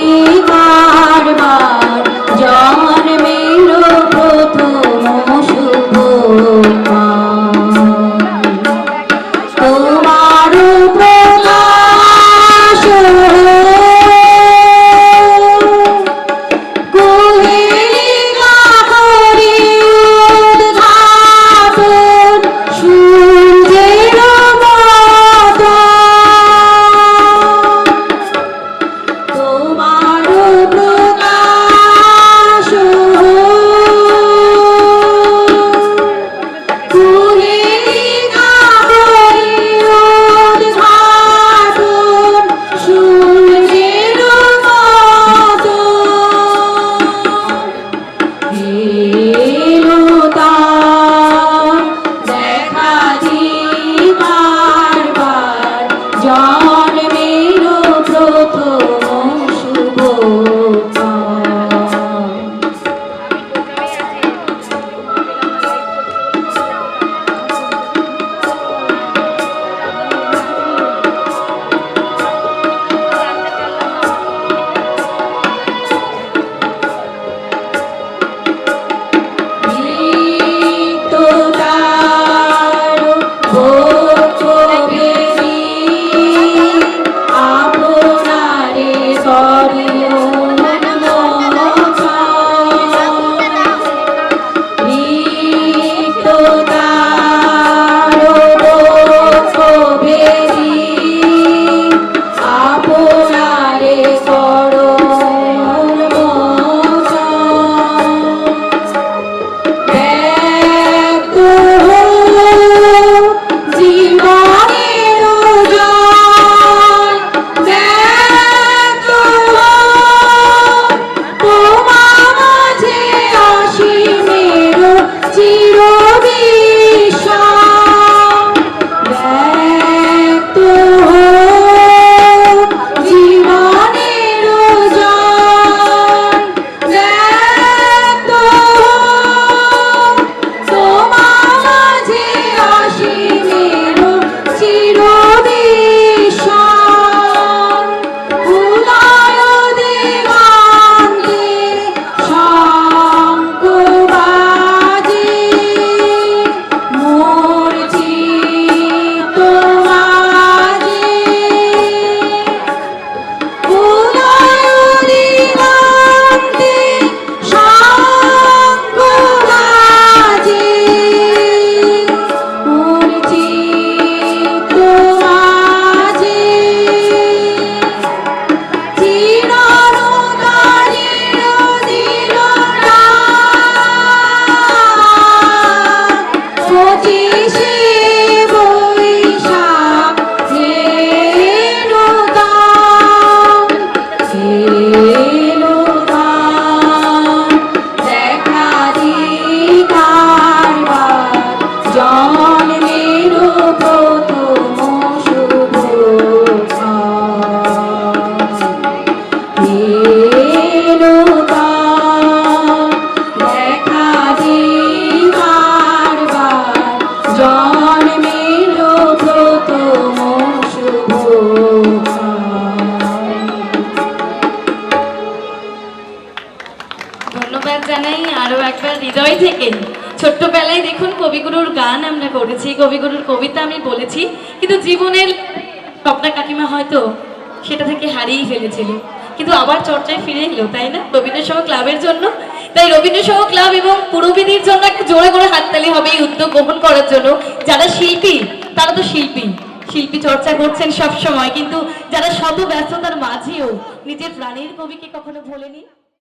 হৃদয় থেকে। ছোট্টবেলায় দেখুন কবিগুরুর গান আমরা করেছি, কবিগুরুর কবিতা আমি বলেছি, কিন্তু জীবনের স্বপ্না কাকিমা হয়তো সেটা থেকে হারিয়েই ফেলেছিল, কিন্তু আবার চর্চায় ফিরে এলো, তাই না, রবীন্দ্রসভা ক্লাবের জন্য। তাই রবীন্দ্রসভা ক্লাব এবং পুরবিদির জন্য একটা জোরে করে হাততালি হবে এই উদ্যোগ গ্রহণ করার জন্য। যারা শিল্পী তারা তো শিল্পী চর্চা করছেন সব সময়, কিন্তু যারা শত ব্যস্ততার মাঝেও নিজের প্রাণের কবিকে কখনো ভোলেনি।